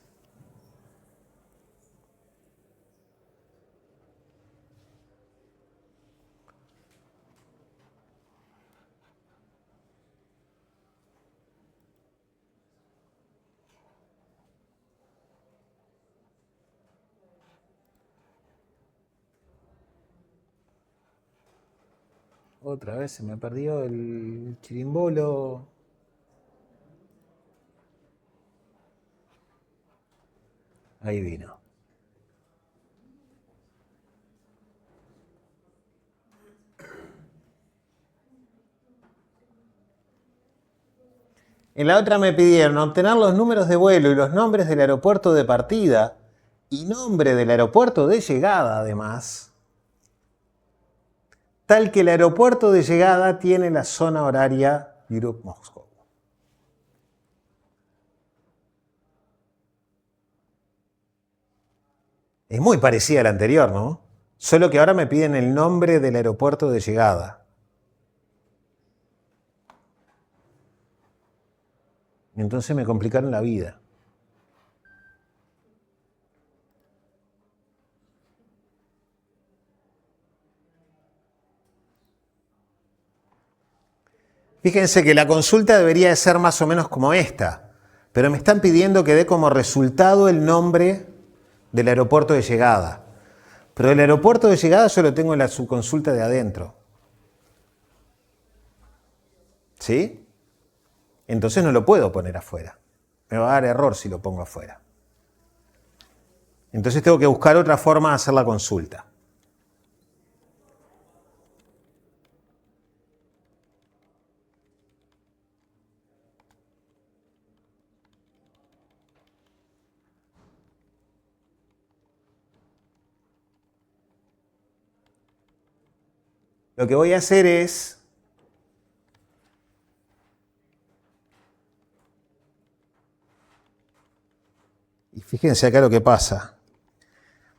Otra vez se me perdió el chirimbolo. Ahí vino. En la otra me pidieron obtener los números de vuelo y los nombres del aeropuerto de partida y nombre del aeropuerto de llegada, además, tal que el aeropuerto de llegada tiene la zona horaria Europe-Moscow. Es muy parecida a la anterior, ¿no? Solo que ahora me piden el nombre del aeropuerto de llegada. Entonces me complicaron la vida. Fíjense que la consulta debería de ser más o menos como esta, pero me están pidiendo que dé como resultado el nombre del aeropuerto de llegada. Pero el aeropuerto de llegada yo lo tengo en la subconsulta de adentro. ¿Sí? Entonces no lo puedo poner afuera. Me va a dar error si lo pongo afuera. Entonces tengo que buscar otra forma de hacer la consulta. Lo que voy a hacer es y fíjense acá lo que pasa.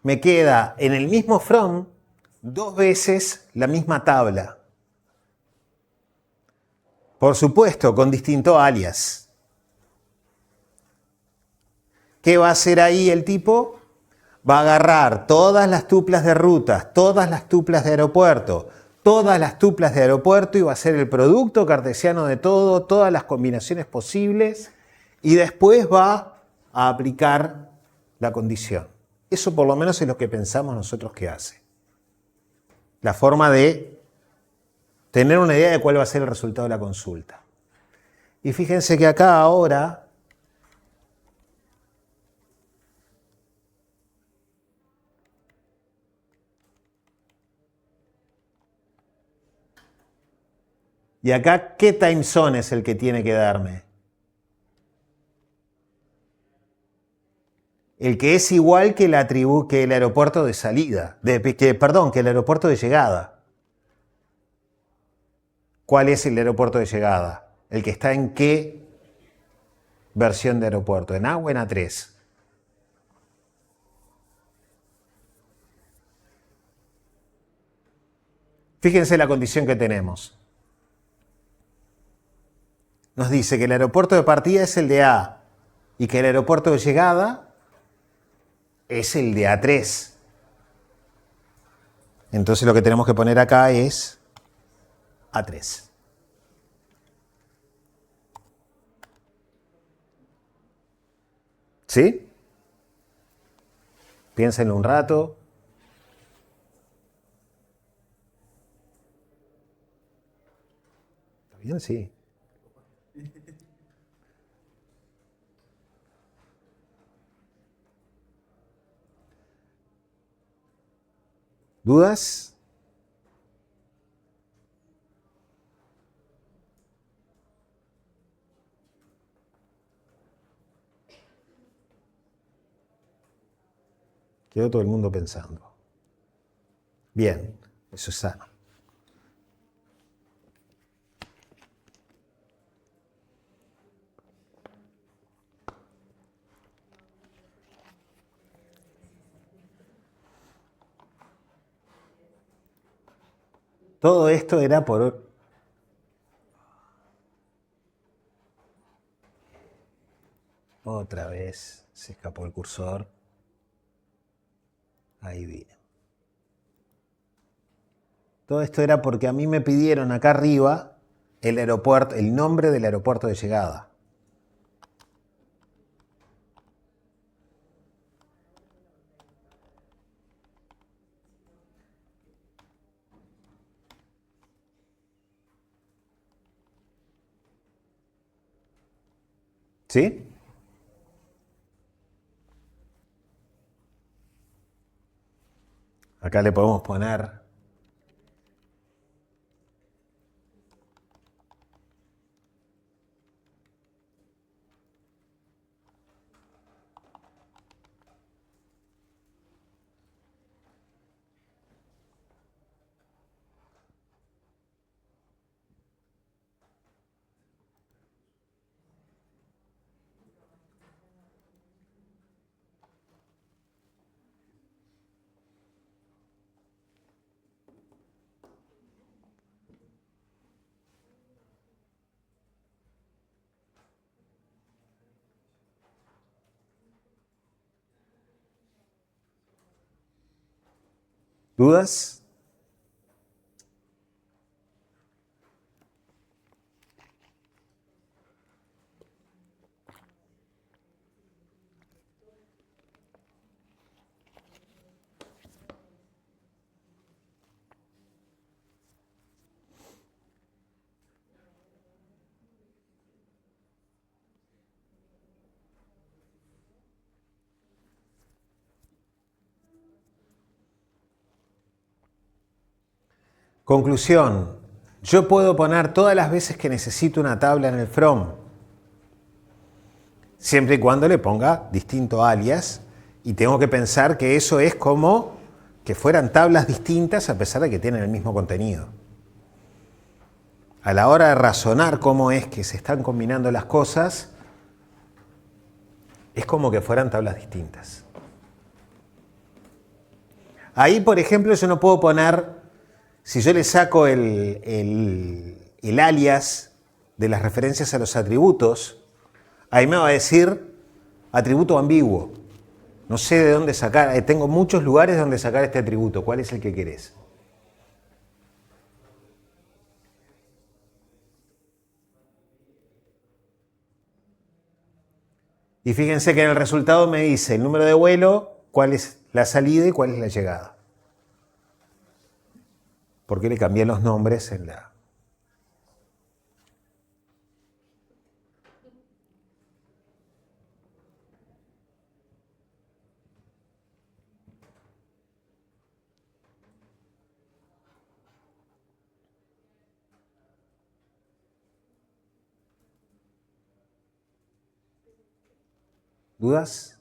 Me queda en el mismo from 2 veces la misma tabla. Por supuesto, con distinto alias. ¿Qué va a hacer ahí el tipo? Va a agarrar todas las tuplas de rutas, todas las tuplas de aeropuerto, todas las tuplas de aeropuerto y va a hacer el producto cartesiano de todo, todas las combinaciones posibles y después va a aplicar la condición. Eso por lo menos es lo que pensamos nosotros que hace. La forma de tener una idea de cuál va a ser el resultado de la consulta. Y fíjense que acá ahora y acá, ¿qué time zone es el que tiene que darme? El que es igual que el aeropuerto de salida, que el aeropuerto de llegada. ¿Cuál es el aeropuerto de llegada? ¿El que está en qué versión de aeropuerto? ¿En A o en A3? Fíjense la condición que tenemos. Nos dice que el aeropuerto de partida es el de A y que el aeropuerto de llegada es el de A3. Entonces lo que tenemos que poner acá es A3. ¿Sí? Piénsenlo un rato. ¿Está bien? Sí. ¿Dudas? Quedó todo el mundo pensando. Bien, eso es sano. Todo esto era por... Otra vez se escapó el cursor. Ahí viene. Todo esto era porque a mí me pidieron acá arriba el aeropuerto, el nombre del aeropuerto de llegada. ¿Sí? Acá le podemos poner... ¿Dudas? Conclusión. Yo puedo poner todas las veces que necesito una tabla en el from, siempre y cuando le ponga distinto alias, y tengo que pensar que eso es como que fueran tablas distintas a pesar de que tienen el mismo contenido. A la hora de razonar cómo es que se están combinando las cosas, es como que fueran tablas distintas. Ahí, por ejemplo, yo no puedo poner, si yo le saco el alias de las referencias a los atributos, ahí me va a decir atributo ambiguo. No sé de dónde sacar, tengo muchos lugares donde sacar este atributo. ¿Cuál es el que querés? Y fíjense que en el resultado me dice el número de vuelo, cuál es la salida y cuál es la llegada. Porque le cambié los nombres en la... ¿Dudas?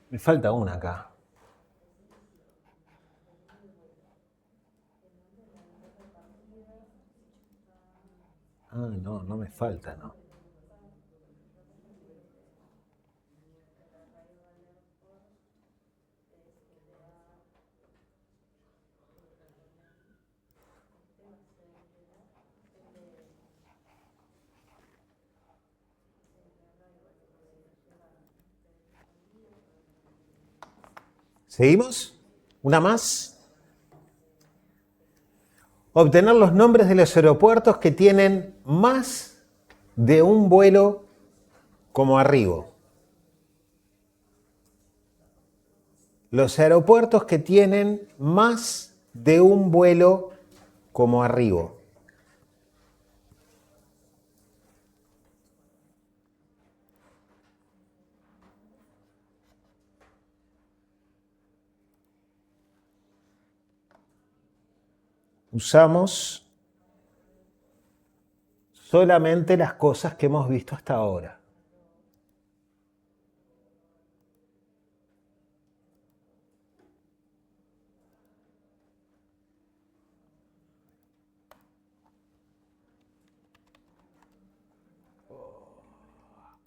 Me falta una acá. Ah, no, no me falta, no. ¿Seguimos? ¿Una más? Obtener los nombres de los aeropuertos que tienen más de un vuelo como arribo. Los aeropuertos que tienen más de un vuelo como arribo. Usamos solamente las cosas que hemos visto hasta ahora.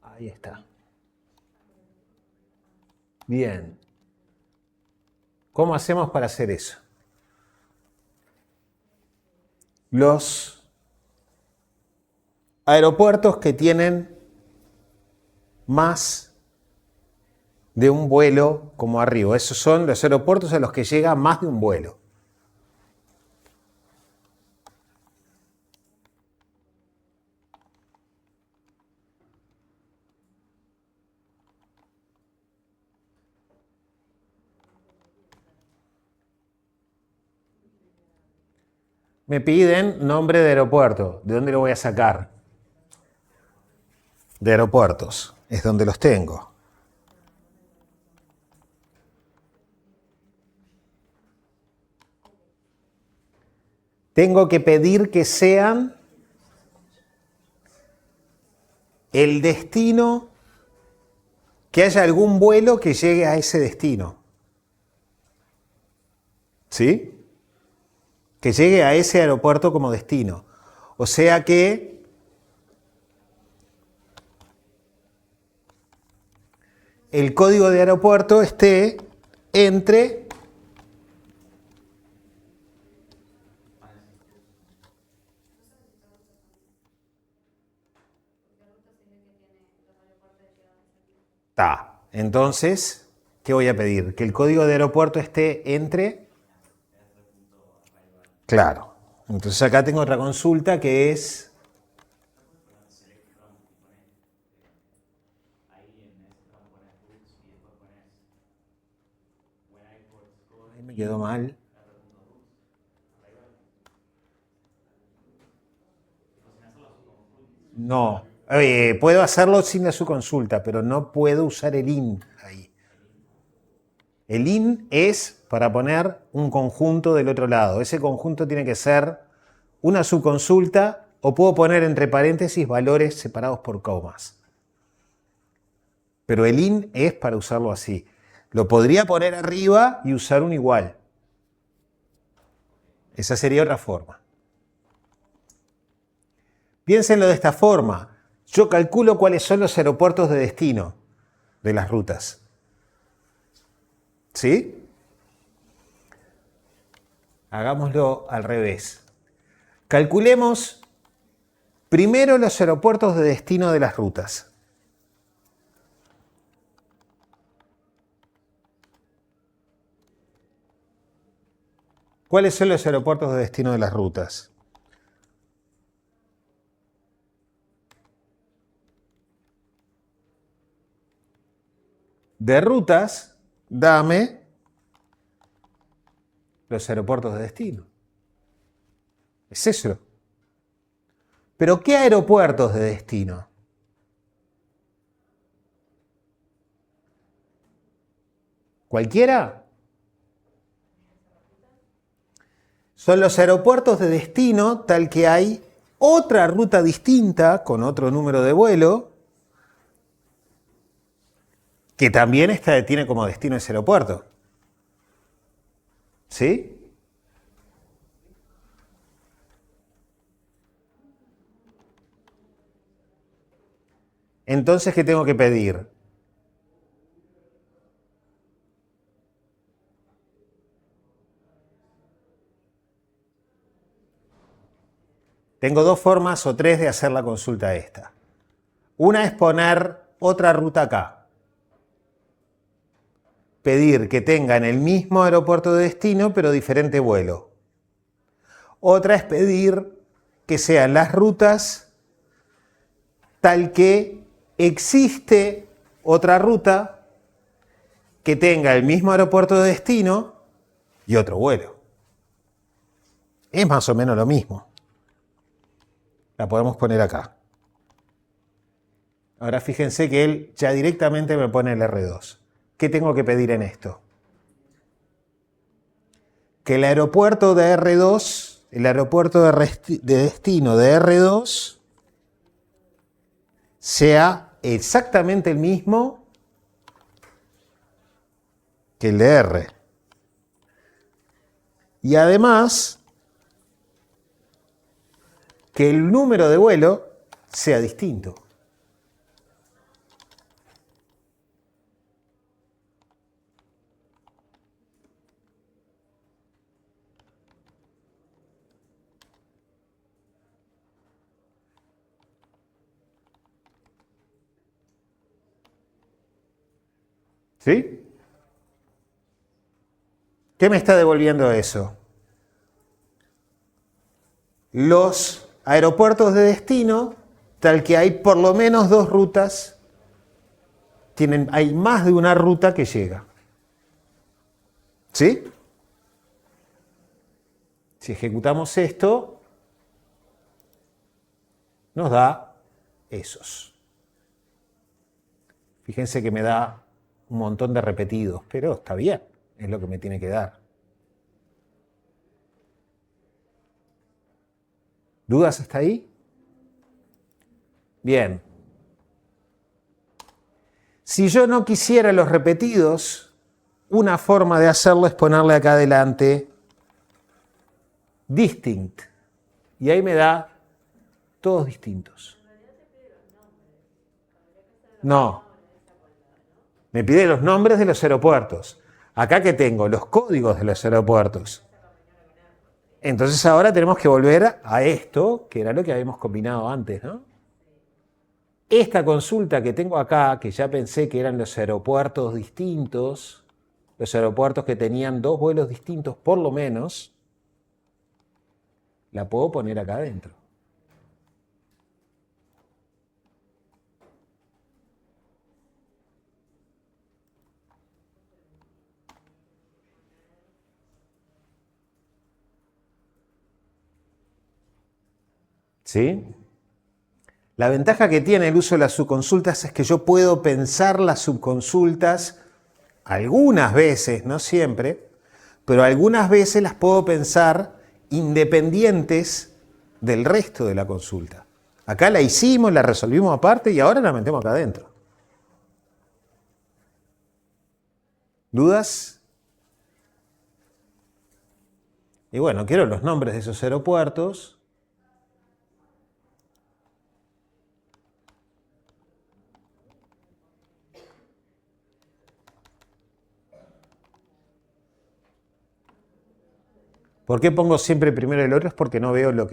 Ahí está. Bien. ¿Cómo hacemos para hacer eso? Los aeropuertos que tienen más de un vuelo como arriba. Esos son los aeropuertos a los que llega más de un vuelo. Me piden nombre de aeropuerto. ¿De dónde lo voy a sacar? De aeropuertos. Es donde los tengo. Tengo que pedir que sean el destino, que haya algún vuelo que llegue a ese destino. ¿Sí? Que llegue a ese aeropuerto como destino. O sea que el código de aeropuerto esté entre Ta. Entonces, ¿qué voy a pedir? Que el código de aeropuerto esté entre... Claro. Entonces acá tengo otra consulta que es... Ahí me quedó mal. No. Puedo hacerlo sin la subconsulta, pero no puedo usar el IN ahí. El IN es para poner un conjunto del otro lado. Ese conjunto tiene que ser una subconsulta o puedo poner entre paréntesis valores separados por comas. Pero el IN es para usarlo así. Lo podría poner arriba y usar un igual. Esa sería otra forma. Piénsenlo de esta forma. Yo calculo cuáles son los aeropuertos de destino de las rutas. ¿Sí? Hagámoslo al revés. Calculemos primero los aeropuertos de destino de las rutas. ¿Cuáles son los aeropuertos de destino de las rutas? De rutas, dame los aeropuertos de destino. Es eso. ¿Pero qué aeropuertos de destino? ¿Cualquiera? Son los aeropuertos de destino tal que hay otra ruta distinta con otro número de vuelo que también tiene como destino ese aeropuerto. ¿Sí? Entonces, ¿qué tengo que pedir? Tengo dos formas o tres de hacer la consulta esta. Una es poner otra ruta acá. pedir que tengan el mismo aeropuerto de destino, pero diferente vuelo. Otra es pedir que sean las rutas tal que existe otra ruta que tenga el mismo aeropuerto de destino y otro vuelo. Es más o menos lo mismo. La podemos poner acá. Ahora fíjense que él ya directamente me pone el R2. ¿Qué tengo que pedir en esto? Que el aeropuerto de R2, el aeropuerto de destino de R2, sea exactamente el mismo que el de R. Y además, que el número de vuelo sea distinto. ¿Sí? ¿Qué me está devolviendo eso? Los aeropuertos de destino, tal que hay por lo menos dos rutas, hay más de una ruta que llega. ¿Sí? Si ejecutamos esto, nos da esos. Fíjense que me da un montón de repetidos, pero está bien, es lo que me tiene que dar. ¿Dudas hasta ahí? Bien. Si yo no quisiera los repetidos, una forma de hacerlo es ponerle acá adelante distinct. Y ahí me da todos distintos. No. Me pide los nombres de los aeropuertos. Acá que tengo los códigos de los aeropuertos. Entonces ahora tenemos que volver a esto, que era lo que habíamos combinado antes, ¿no? Esta consulta que tengo acá, que ya pensé que eran los aeropuertos distintos, los aeropuertos que tenían dos vuelos distintos por lo menos, la puedo poner acá adentro. ¿Sí? La ventaja que tiene el uso de las subconsultas es que yo puedo pensar las subconsultas algunas veces, no siempre, pero algunas veces las puedo pensar independientes del resto de la consulta. Acá la hicimos, la resolvimos aparte y ahora la metemos acá adentro. ¿Dudas? Y bueno, quiero los nombres de esos aeropuertos. ¿Por qué pongo siempre primero el otro? Es porque no veo lo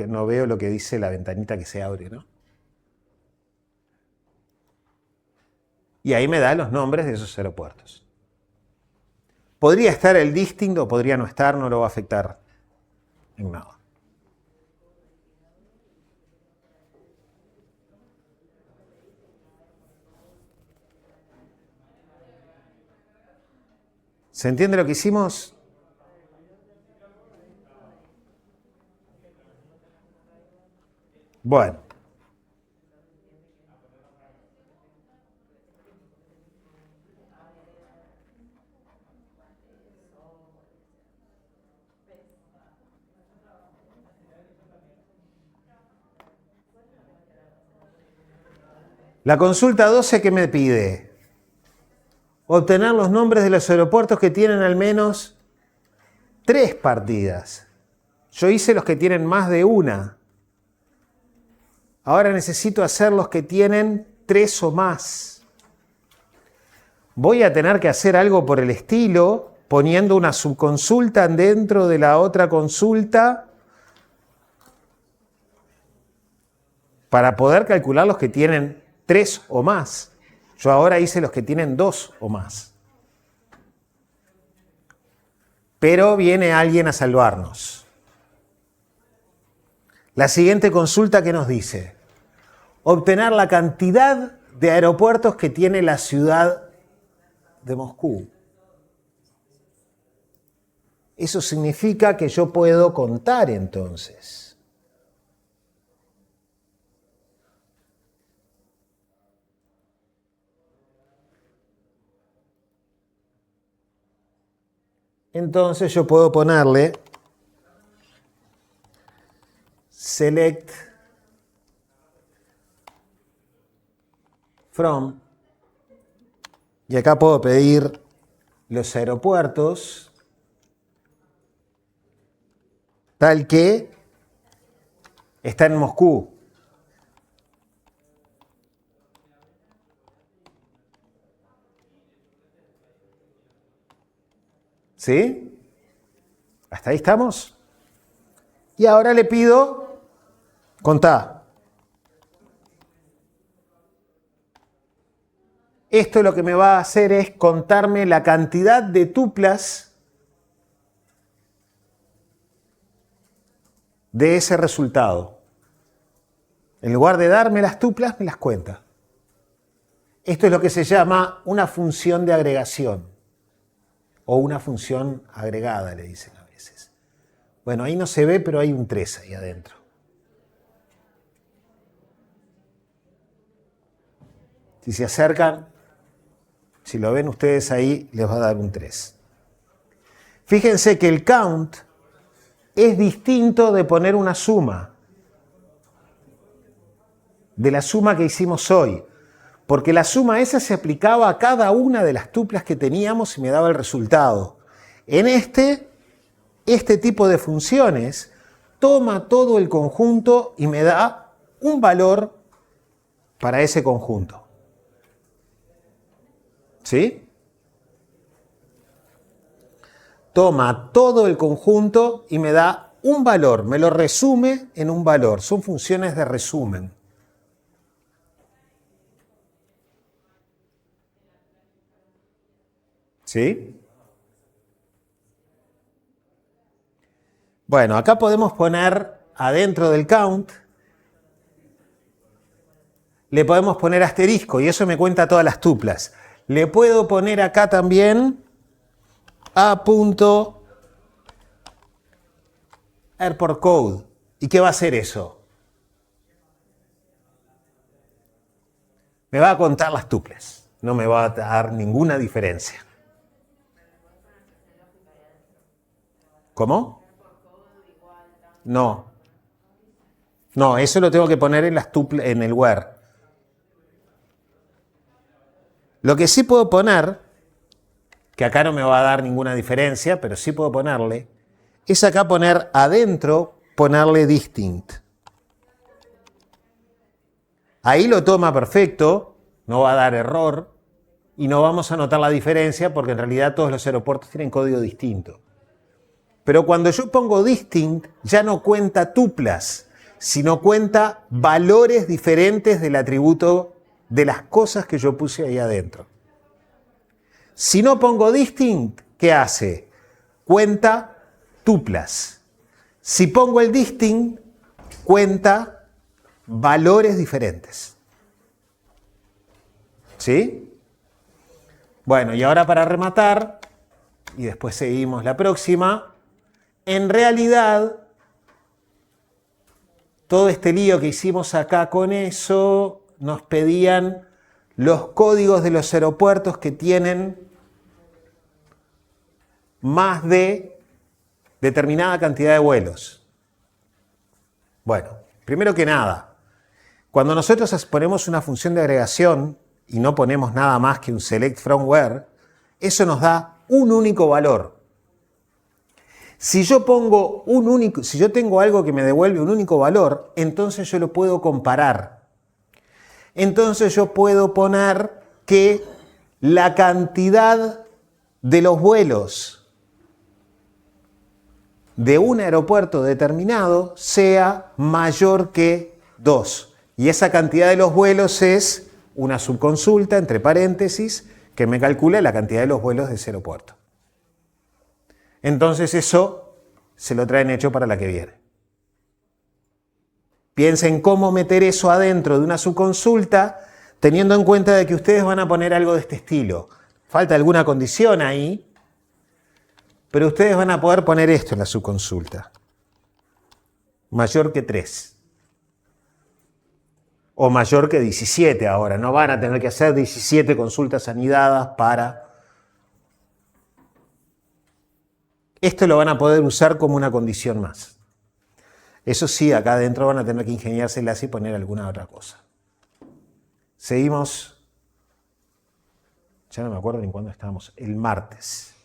que dice la ventanita que se abre, ¿no? Y ahí me da los nombres de esos aeropuertos. Podría estar el distinct o podría no estar, no lo va a afectar en nada. ¿Se entiende lo que hicimos? Bueno. La consulta 12, ¿qué me pide? Obtener los nombres de los aeropuertos que tienen al menos 3 partidas. Yo hice los que tienen más de una. Ahora necesito hacer los que tienen 3 o más. Voy a tener que hacer algo por el estilo, poniendo una subconsulta dentro de la otra consulta para poder calcular los que tienen 3 o más. Yo ahora hice los que tienen 2 o más. pero viene alguien a salvarnos. La siguiente consulta que nos dice, obtener la cantidad de aeropuertos que tiene la ciudad de Moscú. Eso significa que yo puedo contar entonces. Entonces yo puedo ponerle select from y acá puedo pedir los aeropuertos tal que está en Moscú. ¿Sí? ¿Hasta ahí estamos? Y ahora le pido, contá. Esto lo que me va a hacer es contarme la cantidad de tuplas de ese resultado. En lugar de darme las tuplas, me las cuenta. Esto es lo que se llama una función de agregación. O una función agregada, le dicen a veces. Bueno, ahí no se ve, pero hay un 3 ahí adentro. Si se acercan, si lo ven ustedes ahí, les va a dar un 3. Fíjense que el count es distinto de poner una suma. De la suma que hicimos hoy. Porque la suma esa se aplicaba a cada una de las tuplas que teníamos y me daba el resultado. En este tipo de funciones toma todo el conjunto y me da un valor para ese conjunto. ¿Sí? Toma todo el conjunto y me da un valor, me lo resume en un valor. Son funciones de resumen. ¿Sí? Bueno, acá podemos poner adentro del count, le podemos poner asterisco y eso me cuenta todas las tuplas. Le puedo poner acá también a.airport code. ¿Y qué va a hacer eso? Me va a contar las tuplas. No me va a dar ninguna diferencia. ¿Cómo? No. No, eso lo tengo que poner en las tuplas, en el where. Lo que sí puedo poner, que acá no me va a dar ninguna diferencia, pero sí puedo ponerle, es acá poner adentro, ponerle distinct. Ahí lo toma perfecto, no va a dar error y no vamos a notar la diferencia porque en realidad todos los aeropuertos tienen código distinto. Pero cuando yo pongo distinct, ya no cuenta tuplas, sino cuenta valores diferentes del atributo de las cosas que yo puse ahí adentro. Si no pongo distinct, ¿qué hace? Cuenta tuplas. Si pongo el distinct, cuenta valores diferentes. ¿Sí? Bueno, y ahora para rematar, y después seguimos la próxima, en realidad, todo este lío que hicimos acá con eso, nos pedían los códigos de los aeropuertos que tienen más de determinada cantidad de vuelos. Bueno, primero que nada, cuando nosotros ponemos una función de agregación y no ponemos nada más que un select from where, eso nos da un único valor. Si yo tengo algo que me devuelve un único valor, entonces yo lo puedo comparar. Entonces yo puedo poner que la cantidad de los vuelos de un aeropuerto determinado sea mayor que 2. Y esa cantidad de los vuelos es una subconsulta, entre paréntesis, que me calcula la cantidad de los vuelos de ese aeropuerto. entonces eso se lo traen hecho para la que viene. Piensen cómo meter eso adentro de una subconsulta, teniendo en cuenta de que ustedes van a poner algo de este estilo. Falta alguna condición ahí, pero ustedes van a poder poner esto en la subconsulta. Mayor que 3. O mayor que 17 ahora. No van a tener que hacer 17 consultas anidadas para... Esto lo van a poder usar como una condición más. Eso sí, acá adentro van a tener que ingeniárselas y poner alguna otra cosa. Seguimos. Ya no me acuerdo ni cuándo estábamos. El martes.